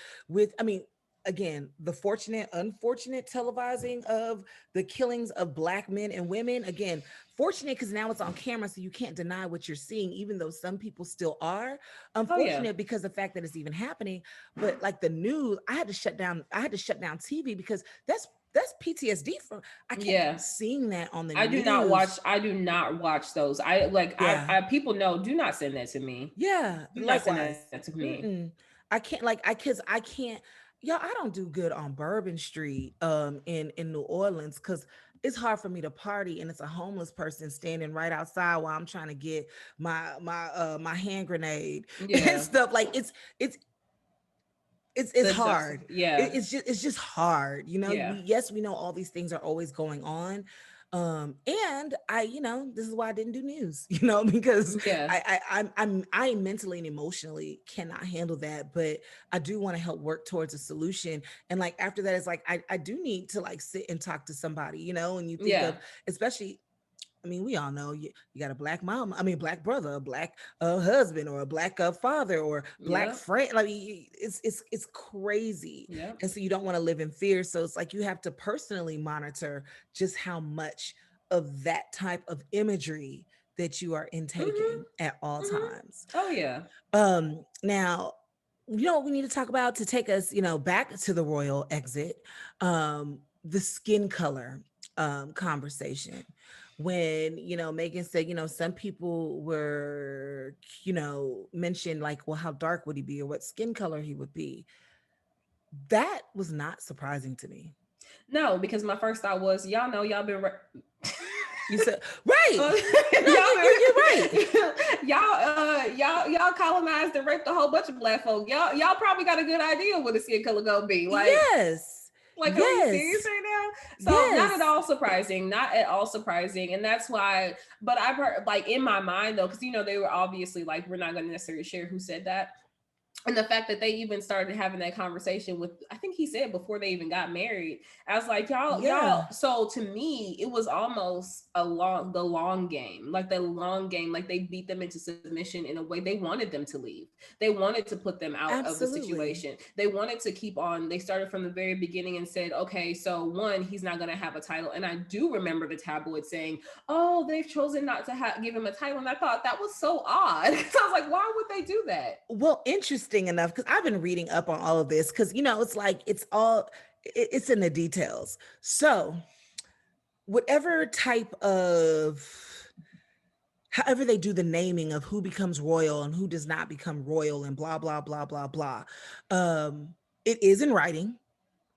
again, the unfortunate televising of the killings of Black men and women. Again, fortunate because now it's on camera, so you can't deny what you're seeing, even though some people still are. Oh yeah. Unfortunate because the fact that it's even happening. But like the news, I had to shut down TV because that's PTSD from, I can't keep Yeah. seeing that on the I do not watch news. those. I like Yeah. I people know, do not send that to me. Yeah, Do not send that likewise. to me. Mm-mm. I can't, cause I can't, y'all, I don't do good on Bourbon Street in New Orleans because it's hard for me to party and it's a homeless person standing right outside while I'm trying to get my hand grenade and Yeah. stuff. Like it's hard. Yeah. It's just hard. Yeah. We know all these things are always going on. And this is why I didn't do news, because Yeah. I mentally and emotionally cannot handle that, but I do want to help work towards a solution. And like after that, it's like I do need to like sit and talk to somebody, and you think Yeah. of, especially, we all know you got a Black mom, Black brother, a Black husband, or a Black father, or Black Yep. friend. Like it's crazy, Yep. and so you don't want to live in fear. So it's like you have to personally monitor just how much of that type of imagery that you are Mm-hmm. intaking at all Mm-hmm. times. Oh yeah. Now, what we need to talk about to take us, back to the royal exit, the skin color conversation. When, Megan said, some people were, mentioned like, well, how dark would he be or what skin color he would be. That was not surprising to me. No, because my first thought was, y'all know y'all been You said, right. No, y'all you're right. y'all colonized and raped a whole bunch of Black folk. Y'all probably got a good idea what the skin color gonna be. Yes. Are we serious Yes. right now? So not at Yes. all surprising, not at all surprising, and that's why. But I've heard, like, in my mind though, because they were obviously like, we're not going to necessarily share who said that, and the fact that they even started having that conversation with, I think he said before they even got married. I was like, y'all. Yeah. So to me, it was almost the long game, like the long game, like they beat them into submission in a way. They wanted them to leave. They wanted to put them out of the Absolutely. situation. They wanted to keep on. They started from the very beginning and said, okay, so one, he's not going to have a title. And I do remember the tabloid saying, oh, they've chosen not to give him a title. And I thought that was so odd. So I was like, why would they do that? Well, interesting enough, because I've been reading up on all of this, because it's like it's in the details. So whatever type of, however they do the naming of who becomes royal and who does not become royal and blah blah blah blah blah, it is in writing.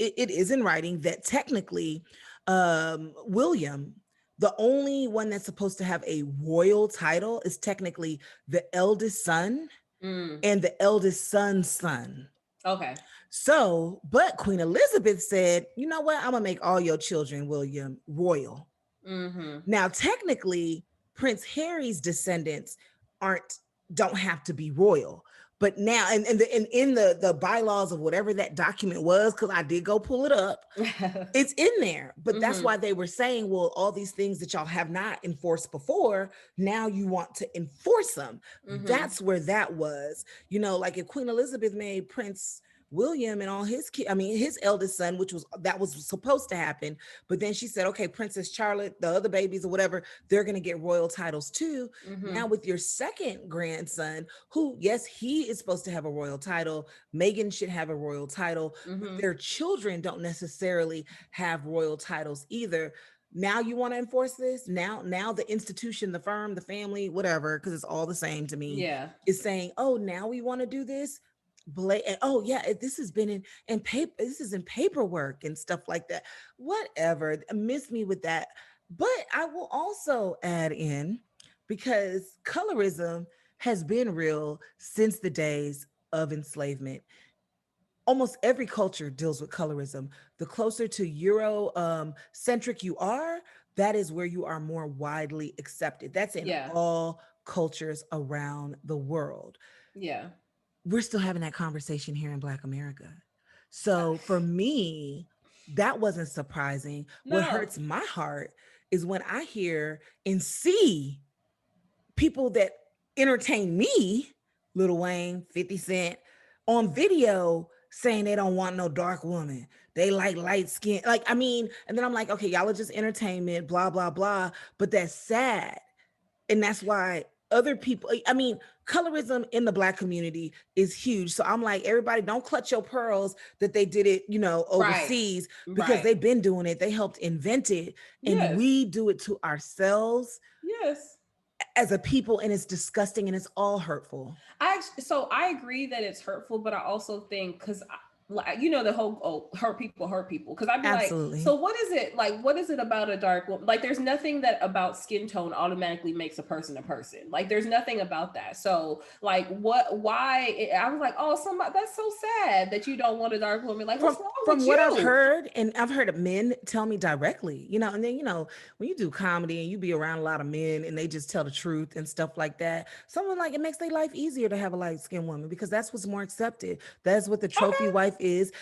It is in writing that technically, William, the only one that's supposed to have a royal title, is technically the eldest son Mm. and the eldest son's son. Okay. So, but Queen Elizabeth said, you know what? I'm gonna make all your children, William, royal. Mm-hmm. Now, technically, Prince Harry's descendants aren't don't have to be royal, But now, and in the bylaws of whatever that document was, because I did go pull it up, it's in there. But that's why they were saying, well, all these things that y'all have not enforced before, now you want to enforce them. That's where that was. Like if Queen Elizabeth made Prince William and all his kids, I mean, his eldest son, that was supposed to happen. But then she said, okay, Princess Charlotte, the other babies or whatever, they're going to get royal titles too. Now with your second grandson, who, yes, he is supposed to have a royal title. Meghan should have a royal title, but their children don't necessarily have royal titles either. Now you want to enforce this? Now the institution, the firm, the family, whatever, because it's all the same to me, is saying, oh, now we want to do this. Oh yeah, this has been in paper, this is in paperwork and stuff like that. Whatever, miss me with that. But I will also add in, because colorism has been real since the days of enslavement. Almost every culture deals with colorism. The closer to Euro centric you are, that is where you are more widely accepted. That's in all cultures around the world. Yeah. We're still having that conversation here in Black America. So for me, that wasn't surprising. No. What hurts my heart is when I hear and see people that entertain me, Lil Wayne, 50 Cent, on video saying they don't want no dark woman. They like light skin. Like, I mean, and then I'm like, okay, y'all are just entertainment, blah, blah, blah. But that's sad. And that's why other people, I mean, colorism in the Black community is huge. So I'm like, everybody don't clutch your pearls that they did it, overseas, because they've been doing it. They helped invent it. And we do it to ourselves. Yes. As a people, and it's disgusting and it's all hurtful. So I agree that it's hurtful, but I also think, because the whole hurt people, because I'd be absolutely. Like, so what is it like? What is it about a dark woman? Like, there's nothing that about skin tone automatically makes a person a person. Like, there's nothing about that. So like, why? I was like, oh, somebody, that's so sad that you don't want a dark woman. Like, what's wrong with you? From what I've heard, and I've heard of men tell me directly, and then when you do comedy and you be around a lot of men and they just tell the truth and stuff like that, someone like, it makes their life easier to have a light skinned woman, because that's what's more accepted. That's what the trophy wife is.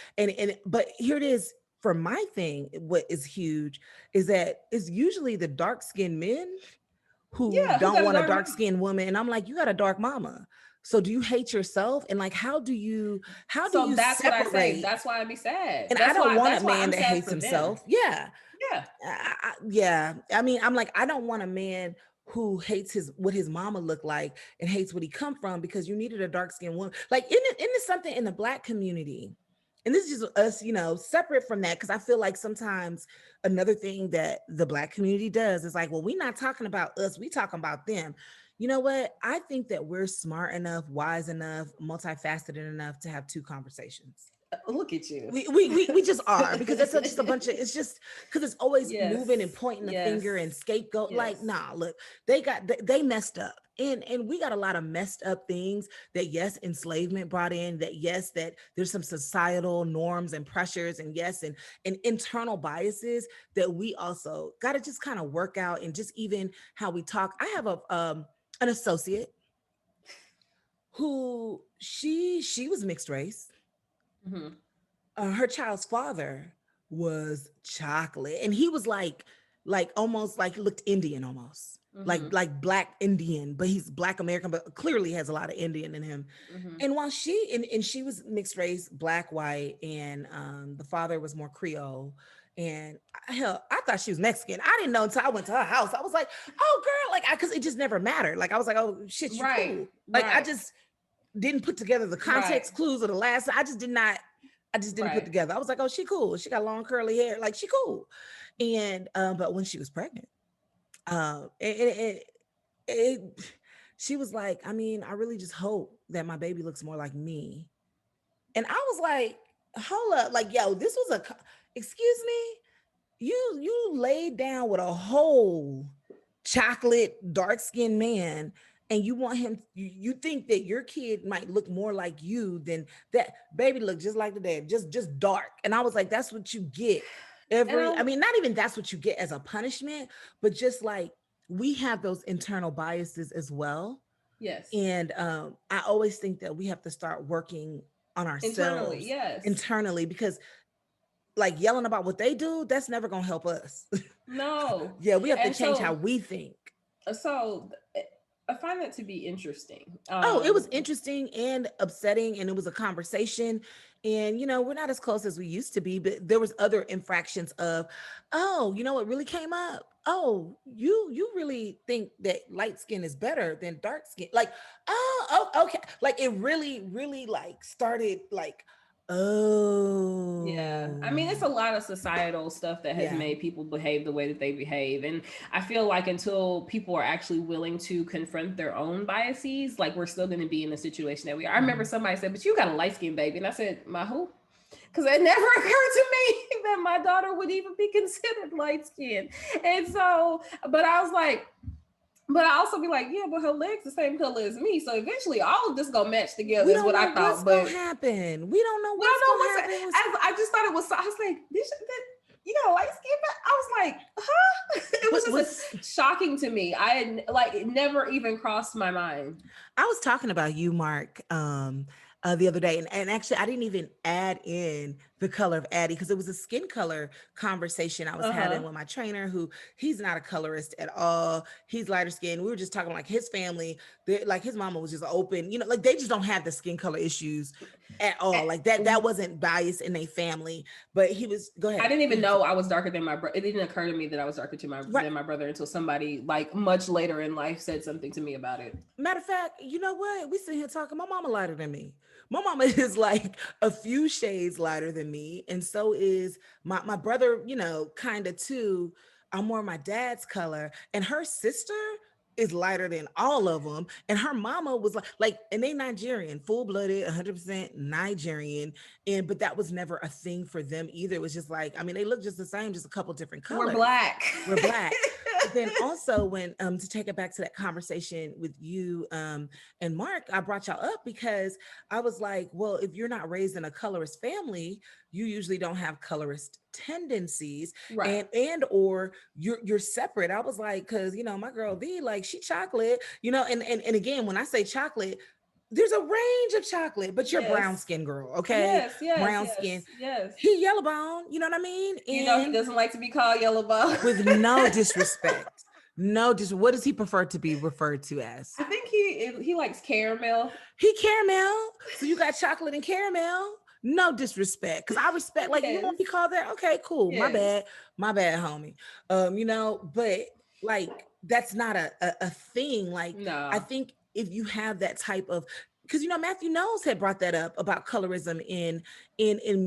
But here it is. For my thing, what is huge is that it's usually the dark skinned men who don't want a dark skinned woman. And I'm like, you got a dark mama. So do you hate yourself? And like, how do you that's separate? What I say. That's why I'd be sad. And I don't want a man that hates himself. Yeah. I mean, I'm like, I don't want a man who hates what his mama looked like and hates what he come from, because you needed a dark-skinned woman. Like, isn't it something in the Black community? And this is just us, separate from that, because I feel like sometimes another thing that the Black community does is like, well, we're not talking about us, we talking about them. You know what? I think that we're smart enough, wise enough, multifaceted enough to have two conversations. Look at you. We just are, because it's just a bunch of, it's just because it's always moving and pointing the finger and scapegoat. Like, nah, look, they messed up. And we got a lot of messed up things that, yes, enslavement brought in, that there's some societal norms and pressures, and and internal biases that we also got to just kind of work out, and just even how we talk. I have an associate who she was mixed race. Mm-hmm. Her child's father was chocolate, and he was like almost like, looked Indian almost. Mm-hmm. like Black Indian, but he's Black American, but clearly has a lot of Indian in him. Mm-hmm. And while she was mixed race, Black, white, and the father was more Creole. And hell, I thought she was Mexican. I didn't know until I went to her house. I was like, oh girl, like, because it just never mattered. Like, I was like, oh shit, you cool. Like, I just didn't put together the context clues of the last. I just didn't put together. I was like, oh, she cool. She got long curly hair. Like, she cool. And but when she was pregnant, she was like, I mean, I really just hope that my baby looks more like me. And I was like, hold up, like, yo, this was excuse me, you laid down with a whole chocolate dark-skinned man, and you want him, you think that your kid might look more like you than that baby look just like the dad, just dark. And I was like, that's what you get I mean, not even that's what you get as a punishment, but just like, we have those internal biases as well. Yes. And I always think that we have to start working on Internally, ourselves yes. internally, because like yelling about what they do, that's never going to help us. No. Yeah, we have to And change how so we think. so I find that to be interesting. Oh, it was interesting and upsetting, and it was a conversation. And we're not as close as we used to be, but there was other infractions of, oh, what really came up. Oh, you really think that light skin is better than dark skin? Like, oh, okay. Like it really, really like started like, Yeah, oh, I mean, it's a lot of societal stuff that has yeah. made people behave the way that they behave. And I feel like until people are actually willing to confront their own biases, like we're still going to be in the situation that we are. I remember Mhm. somebody said, but you got a light skinned baby. And I said, my who? Because it never occurred to me that my daughter would even be considered light skinned. And so, but I was like, but I also be like, yeah, but her legs the same color as me. So eventually all of this gonna match together We is don't what I know what's thought. gonna But happen. We don't know we don't what's know gonna what's happen. I just thought it was I was like, this that you got a light skin back? I was like, huh? It was But just what's shocking to me. I had like it never even crossed my mind. I was talking about you, Mark, the other day, and actually, I didn't even add in the color of Addie because it was a skin color conversation I was having Uh-huh. with my trainer, who he's not a colorist at all. He's lighter skinned. We were just talking like his family, like his mama was just open, like they just don't have the skin color issues at all. Like that wasn't bias in their family. But he was go I ahead. didn't even know I was darker than my brother. It didn't occur to me that I was darker Right. than my brother until somebody like much later in life said something to me about it. Matter of fact, you know what? We sit here talking. My mama lighter than me. My mama is like a few shades lighter than me, and so is my brother. Kind of too. I'm more my dad's color, and her sister is lighter than all of them. And her mama was and they Nigerian, full blooded, 100% Nigerian, and but that was never a thing for them either. It was just like, I mean, they look just the same, just a couple different We're colors. black. We're black. But then also when to take it back to that conversation with you and Mark, I brought y'all up because I was like, well, if you're not raised in a colorist family, you usually don't have colorist tendencies, Right. and or you're separate. I was like, because my girl V, like, she chocolate, and again, when I say chocolate, there's a range of chocolate, but you're brown Yes. skin girl, okay? Yes, yes, Brown skin. yes, yes. He yellow bone, you know what I mean? You know he And doesn't like to be called yellow bone. with no disrespect. No, just what does he prefer to be referred to as? I think he likes caramel. He caramel. So you got chocolate and caramel. No disrespect, because I respect. Like, you want Yes. to be called that? Okay, cool. Yes. My bad, homie. But like that's not a thing. Like, I No. think if you have that type of, because Matthew Knowles had brought that up about colorism in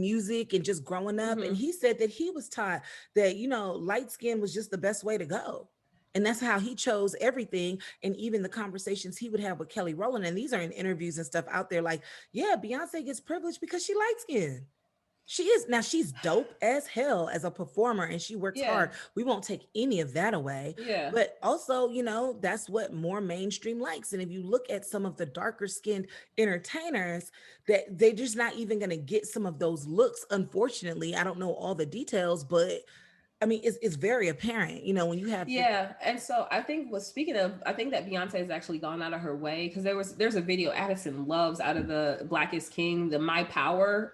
music and just growing up, and Mm-hmm. he said that he was taught that light skin was just the best way to go, and that's how he chose everything. And even the conversations he would have with Kelly Rowland, and these are in interviews and stuff out there, like, yeah, Beyonce gets privileged because she light skinned. She is. Now, she's dope as hell as a performer and she works Yeah. hard. We won't take any of that away. Yeah. But also, that's what more mainstream likes. And if you look at some of the darker skinned entertainers, that they're just not even going to get some of those looks. Unfortunately, I don't know all the details, but I mean, it's very apparent, when you have Yeah, and so I think speaking of, I think that Beyonce has actually gone out of her way because there's a video Addison loves out of the Black is King, the My Power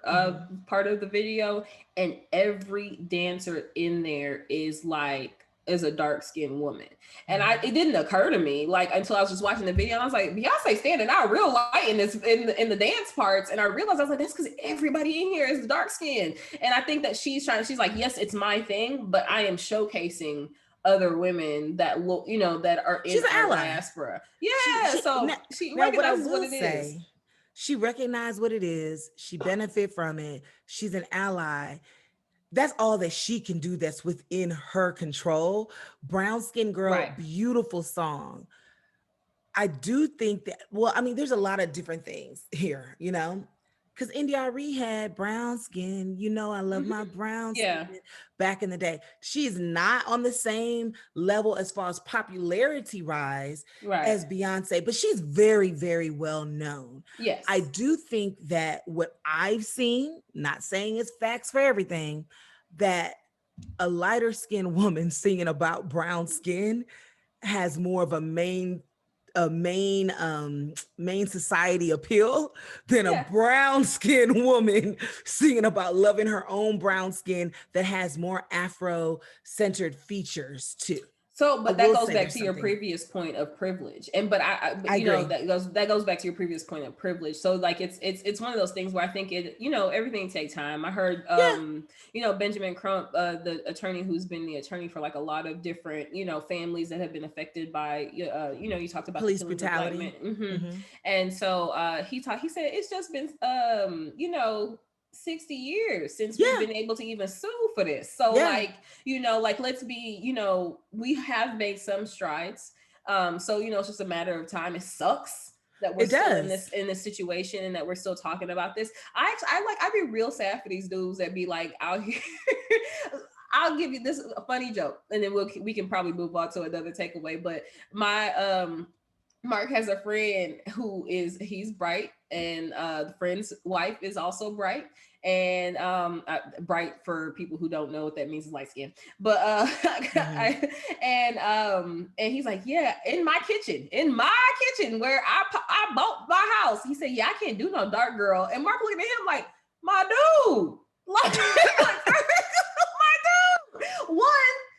part of the video, and every dancer in there is a dark skinned woman, and it didn't occur to me like until I was just watching the video, and I was like, Beyonce standing out real light in this in the dance parts, and I realized I was like, that's because everybody in here is dark skinned, and I think that she's like, yes, it's my thing, but I am showcasing other women that look, that are in she's an our ally. diaspora. Yeah, so she now what I recognizes will what it say, is. she recognized what it is. She benefit from it. She's an ally. That's all that she can do that's within her control. Brown Skin Girl, Right. beautiful song. I do think that, well, I mean, there's a lot of different things here, because NDRE had brown skin. I love my brown skin Yeah. back in the day. She's not on the same level as far as popularity rise Right. as Beyonce, but she's very, very well known. Yes. I do think that what I've seen, not saying it's facts for everything, that a lighter skinned woman singing about brown skin has more of a a main society appeal than a Yeah. brown skinned woman singing about loving her own brown skin that has more Afro centered features too. So, I but that will goes say back there's to your something. previous point of privilege, and but I you know, agree. that goes back to your previous point of privilege. So, like, it's one of those things where I think it, you know, everything takes time. I heard, Yeah. you know, Benjamin Crump, the attorney who's been the attorney for like a lot of different, you know, families that have been affected by, you know, you talked about the Police killings of Black men, brutality. Hmm. and so he said it's just been, you know, 60 years since we've Yeah. been able to even sue for this. So Yeah. like, you know, like let's be, you know, we have made some strides. So you know, it's just a matter of time. It sucks that we're It still does. in this situation and that we're still talking about this. I'd be real sad for these dudes that be like out here. I'll give you this a funny joke, and then we can probably move on to another takeaway. But my Mark has a friend who is he's bright, and the friend's wife is also bright, and bright for people who don't know what that means is light skin. But Hmm. and he's like, yeah, in my kitchen where I bought my house. He said, yeah, I can't do no dark girl. And Mark looking at him like, my dude, like, like my dude. One,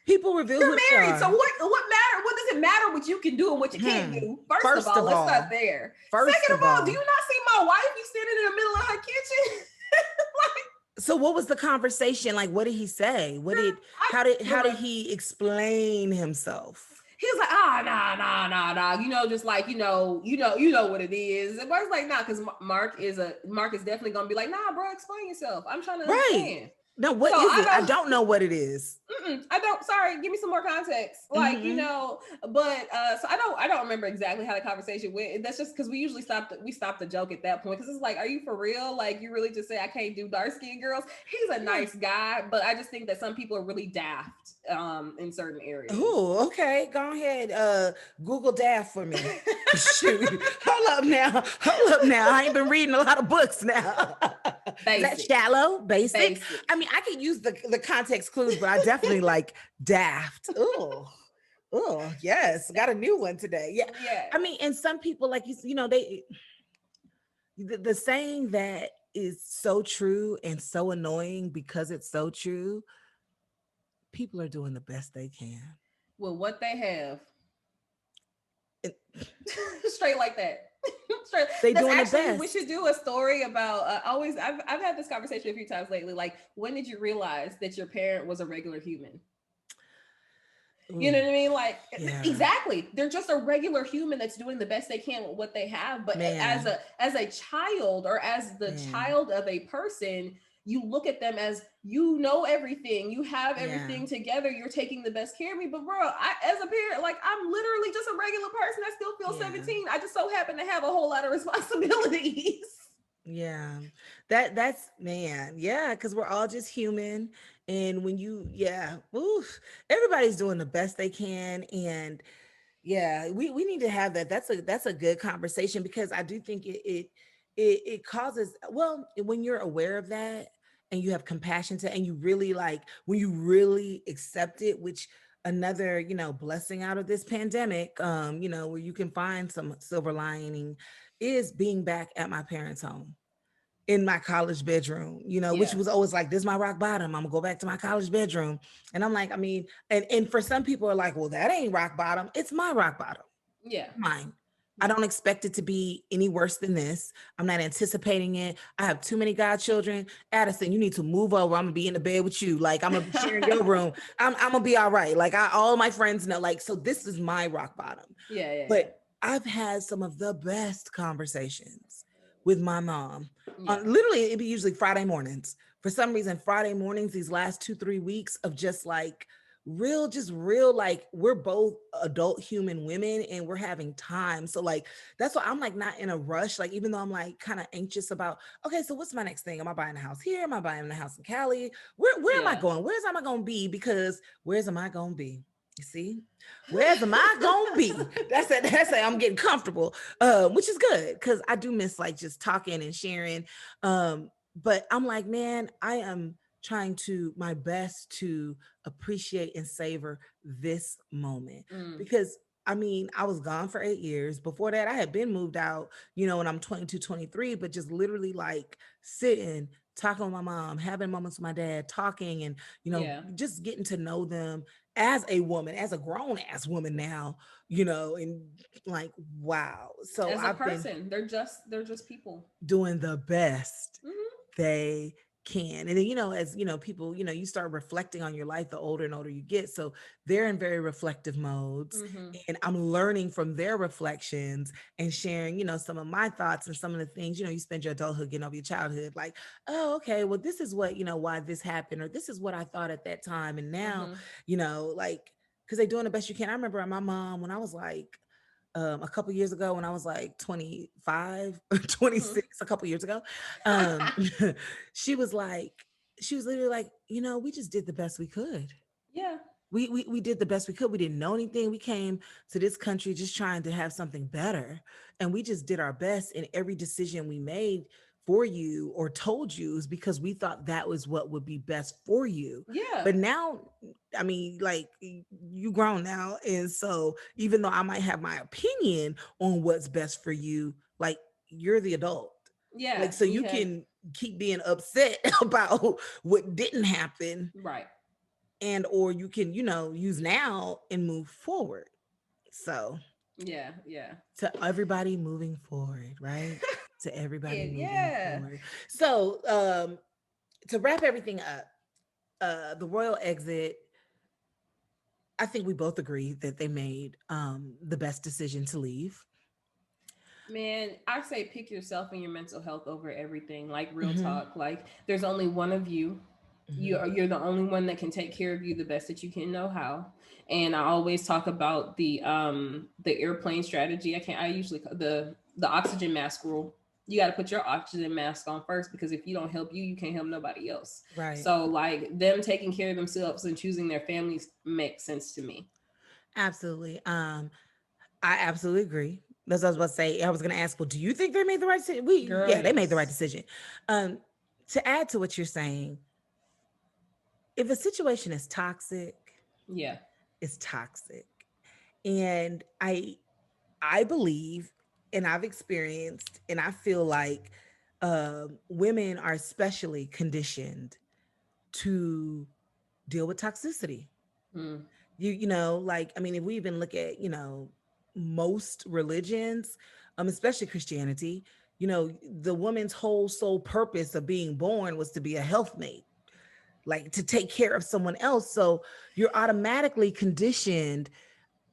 People reveal who you're they married, so are. what matter? What does it matter what you can do and what you can't do? First of First all, of let's start all, there. first Second of of all, do you all. not see my wife? You standing in the middle of her kitchen? Like, So what was the conversation? Like, what did he say? I How did remember he explain himself? he was like, nah. You know, just like you know what it is. And Mark's like, nah, because Mark is definitely gonna be like, nah, bro, explain yourself. I'm trying to Right. understand. No, what So is I it? I know don't know what it is. I don't. Sorry, give me some more context. Like you Mm-hmm. know, but so I don't remember exactly how the conversation went. That's just because we usually stop the joke at that point because it's like, are you for real? Like you really just say I can't do dark skinned girls? He's a Yeah. nice guy, but I just think that some people are really daft in certain areas. Oh, okay. Go ahead. Google Daft for me. Shoot. Hold up now. Hold up now. I ain't been reading a lot of books now. Is that Basic, shallow? Basic? basic. I mean, I can use the context clues, but I definitely like daft. Oh. Oh, yes. Got a new one today. Yeah. Yeah. I mean, and some people like you know, the saying that is so true and so annoying because it's so true, people are doing the best they can. Well, what they have, It- straight like that. Straight. they That's doing the actually we should best. do a story about. Always, I've had this conversation a few times lately. Like, when did you realize that your parent was a regular human? You Ooh, know what I mean? Like yeah, exactly. They're just a regular human that's doing the best they can with what they have. But man, as a child or as the man, child of a person, you look at them as you know everything, you have yeah, everything together, you're taking the best care of me. But bro, I as a parent, like I'm literally just a regular person that still feels yeah, 17. I just so happen to have a whole lot of responsibilities. yeah. That's man, yeah, because we're all just human. And when you, yeah, oof, everybody's doing the best they can. And yeah, we need to have that. That's a good conversation because I do think it causes, well, when you're aware of that and you have compassion to, and you really like when you really accept it, which another, you know, blessing out of this pandemic, you know, where you can find some silver lining is being back at my parents' home in my college bedroom, you know, which Yeah. was always like, this is my rock bottom. I'm gonna go back to my college bedroom. And I'm like, I mean, and for some people are like, well, that ain't rock bottom. It's my rock bottom. Yeah. Mine. I Yeah. don't expect it to be any worse than this. I'm not anticipating it. I have too many godchildren. Addison, you need to move over. I'm gonna be in the bed with you. Like I'm gonna be sharing your room. I'm gonna be all right. Like all my friends know. Like, so this is my rock bottom. Yeah. Yeah. But I've had some of the best conversations with my mom. Yeah. On literally, it'd be usually Friday mornings. For some reason, Friday mornings, these last 2-3 weeks of just like just real, like we're both adult human women and we're having time. So like that's why I'm like not in a rush. Like even though I'm like kind of anxious about, okay, so what's my next thing? Am I buying a house here? Am I buying a house in Cali? Where am I Yeah. going? Where's am I gonna be? Because where's am I gonna be? You see, where's am I gonna be? That's it. That's it. I'm getting comfortable, which is good because I do miss like just talking and sharing. But I'm like, man, I am trying to my best to appreciate and savor this moment Mm. because I mean, I was gone for 8 years. Before that, I had been moved out, when I'm 22, 23, but just literally like sitting, talking with my mom, having moments with my dad, talking and, Yeah. just getting to know them as a woman, as a grown ass woman now, and like, wow. So As a I've been person, they're just people. doing the best Hmm. they can. And then, as people, you start reflecting on your life the older and older you get. So they're in very reflective modes. Hmm. And I'm learning from their reflections and sharing, some of my thoughts and some of the things, you spend your adulthood getting over your childhood. Like, oh, okay, well, this is what, why this happened, or this is what I thought at that time. And now, Hmm. like, because they're doing the best you can. I remember my mom when I was like, a couple years ago when I was like 25 or Hmm. 26, a couple years ago, um, she was like, she was literally like, we just did the best we could. Yeah. We did the best we could. We didn't know anything. We came to this country just trying to have something better. And we just did our best. And every decision we made for you or told you is because we thought that was what would be best for you. Yeah. But now, I mean, like, you grown now. And so even though I might have my opinion on what's best for you, like, you're the adult. Yeah. Like, so We you have. can keep being upset about what didn't happen, Right. and or you can, use now and move forward. So Yeah. Yeah. to everybody moving forward, right? To everybody moving Yeah. forward. So to wrap everything up, the royal exit, I think we both agree that they made the best decision to leave. Man, I say pick yourself and your mental health over everything. Like real Hmm. talk. Like there's only one of you. Hmm. You're the only one that can take care of you the best that you can know how. And I always talk about the airplane strategy. I usually the oxygen mask rule. You got to put your oxygen mask on first, because if you don't help you, you can't help nobody else. Right. So like them taking care of themselves and choosing their families makes sense to me. Absolutely. I absolutely agree. That's what I was about to say. I was going to ask, well, do you think they made the right decision? Girl, Yeah, they made the right yes. decision. Um, to add to what you're saying, if a situation is toxic, Yeah. it's toxic. And I believe, and I've experienced, and I feel like women are especially conditioned to deal with toxicity. Mm. Like, I mean, if we even look at, most religions, especially Christianity, the woman's whole sole purpose of being born was to be a helpmate, like to take care of someone else. So you're automatically conditioned.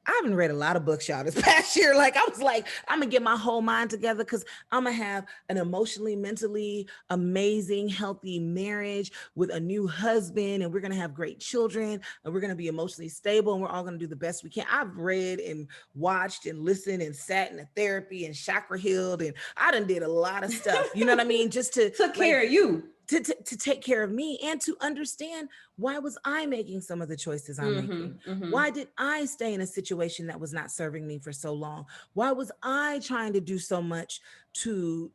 I haven't read a lot of books, y'all, this past year. Like, I was like, I'm gonna get my whole mind together because I'm gonna have an emotionally, mentally amazing, healthy marriage with a new husband, and we're gonna have great children, and we're gonna be emotionally stable, and we're all gonna do the best we can. I've read and watched and listened and sat in a therapy and chakra healed, and I done did a lot of stuff. You know what I mean? Just to Took like care of you. to take care of me and to understand, why was I making some of the choices I'm making? Mm-hmm. Mm-hmm. Why did I stay in a situation that was not serving me for so long? Why was I trying to do so much to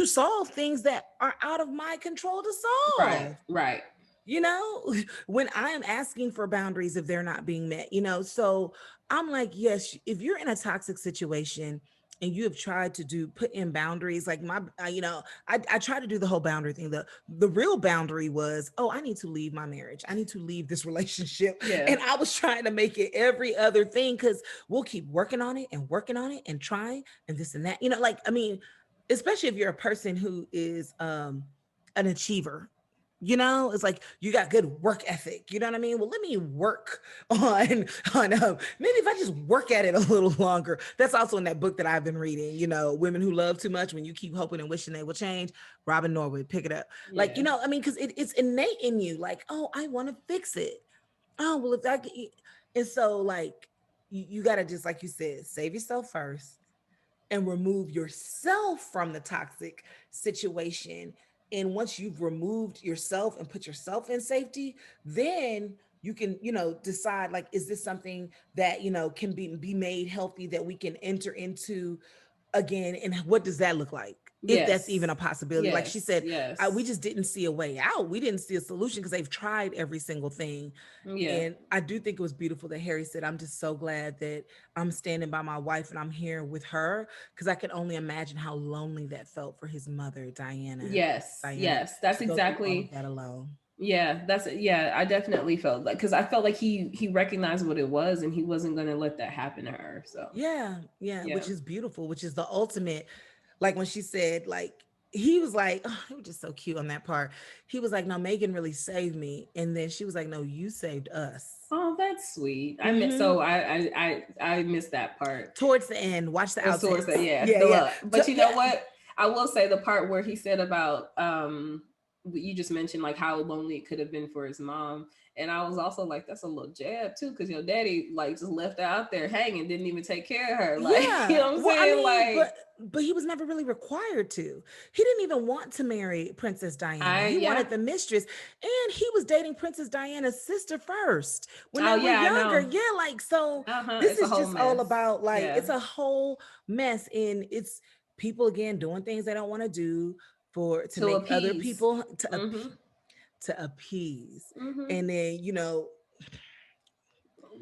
solve things that are out of my control to Right. solve? Right. you know when I am asking for boundaries if they're not being met. So I'm like, yes, if you're in a toxic situation and you have tried to put in boundaries, like I try to do the whole boundary thing. The real boundary was, oh, I need to leave my marriage, I need to leave this relationship. Yeah. And I was trying to make it every other thing, because we'll keep working on it and working on it and trying and this and that, like, I mean, especially if you're a person who is an achiever. It's like you got good work ethic. You know what I mean? Well, let me work on maybe if I just work at it a little longer. That's also in that book that I've been reading. Women Who Love Too Much When You Keep Hoping and Wishing They Will Change. Robin Norwood, pick it up. Like, Yeah. I mean, because it's innate in you. Like, oh, I want to fix it. Oh, well, if I can, and so like you got to, just like you said, save yourself first and remove yourself from the toxic situation. And once you've removed yourself and put yourself in safety, then you can, decide, like, is this something that, can be made healthy, that we can enter into again? And what does that look like? if that's even a possibility. Like she said, yes. we just didn't see a way out. We didn't see a solution because they've tried every single thing. Yeah. And I do think it was beautiful that Harry said, I'm just so glad that I'm standing by my wife and I'm here with her, because I can only imagine how lonely that felt for his mother, Diana. Yes. Yes. That's To go through all of exactly. that alone. Yeah, I definitely felt like, because I felt like he recognized what it was and he wasn't going to let that happen to her. So yeah, yeah. which is beautiful, which is the ultimate. Like when she said, like, he was like, oh, it was just so cute on that part. He was like, no, Megan really saved me, and then she was like, no, you saved us. Oh, that's sweet. I missed, Mm-hmm. so I missed that part Towards the end. Watch the towards outtakes. that. Yeah, Yeah. but you know Yeah. what, I will say the part where he said about you just mentioned like how lonely it could have been for his mom, and I was also like, that's a little jab too, because your daddy like just left her out there hanging, didn't even take care of her, like you Yeah. know what I'm Well, I saying, mean, like but he was never really required to. He didn't even want to marry Princess Diana. He yeah. wanted the mistress, and he was dating Princess Diana's sister first when Oh they were yeah, I younger. know. Yeah, like, so this It's a is whole just all mess. about, like, Yeah. it's a whole mess, and it's people again doing things they don't want to do to To make other appease. people Mm-hmm. to appease. Mm-hmm. And then,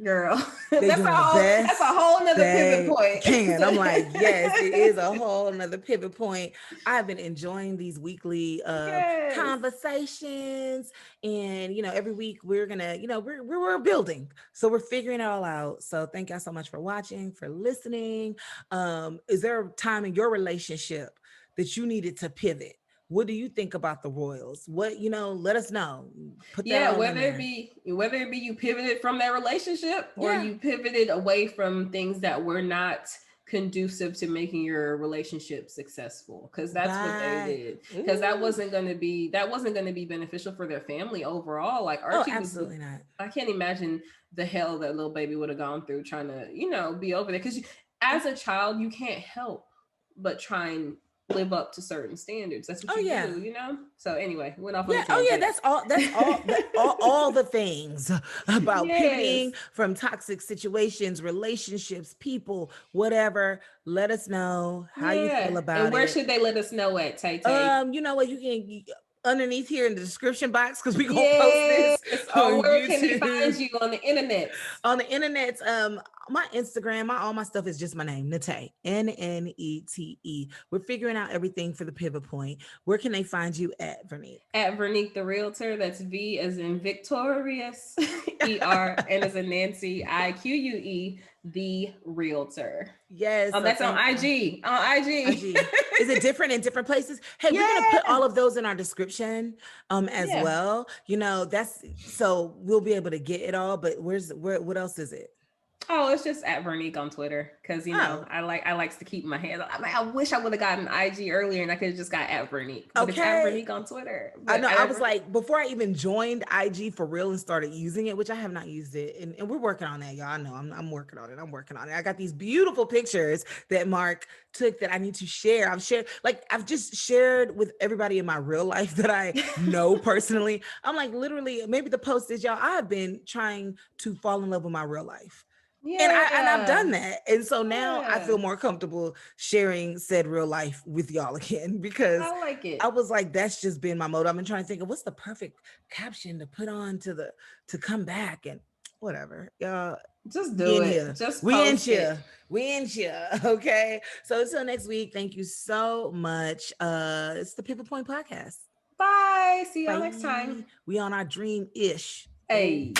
Girl, they doing the that's a best whole nother pivot they point. can. I'm like, yes, it is a whole another pivot point. I've been enjoying these weekly Yes. conversations, and every week we're gonna, we're building, so we're figuring it all out. So thank y'all so much for watching, for listening. Is there a time in your relationship that you needed to pivot? What do you think about the royals? What, let us know. Put that all in there. Whether it be you pivoted from that relationship or Yeah. you pivoted away from things that were not conducive to making your relationship successful, because that's what they Right. did, because that wasn't going to be beneficial for their family overall. Like Archie Absolutely not. I can't imagine the hell that little baby would have gone through trying to be over there, because as a child you can't help but try and live up to certain standards. That's what you do, So anyway, went off on a tangent. That's all the things about Yes. pivoting from toxic situations, relationships, people, whatever. Let us know how you feel about it. And where should they let us know at, Tay Tay? You know what, you can underneath here in the description box, because we're gonna post this on where YouTube. can they find you on the internet? On the internet, my Instagram, all my stuff is just my name, Nnete, Nnete. We're figuring out everything for the pivot point. Where can they find you at, Vernique? At Vernique the Realtor. That's V as in Victorious, ER, N as in Nancy, IQUE, the Realtor. Yes. That's on IG. On IG. Is it different in different places? Hey, we're gonna put all of those in our description as well. That's so we'll be able to get it all. But what else is it? Oh, it's just at Vernique on Twitter, because I likes to keep my hands. I wish I would have gotten IG earlier and I could have just got at Vernique. But it's at Vernique on Twitter. I know. I was like, before I even joined IG for real and started using it, which I have not used it, and we're working on that, y'all. I know I'm working on it. I got these beautiful pictures that Mark took that I need to share. I've just shared with everybody in my real life that I know personally. I'm like, literally, maybe the post is, y'all, I have been trying to fall in love with my real life. And I've done that. And so now I feel more comfortable sharing said real life with y'all again, because I like it. I was like, that's just been my mode. I've been trying to think of what's the perfect caption to put on to come back, and whatever. Y'all just do it. Here. Just we in here. Okay. So until next week, thank you so much. It's the Pivot Point Podcast. Bye. See y'all next time. We on our dream-ish. Hey.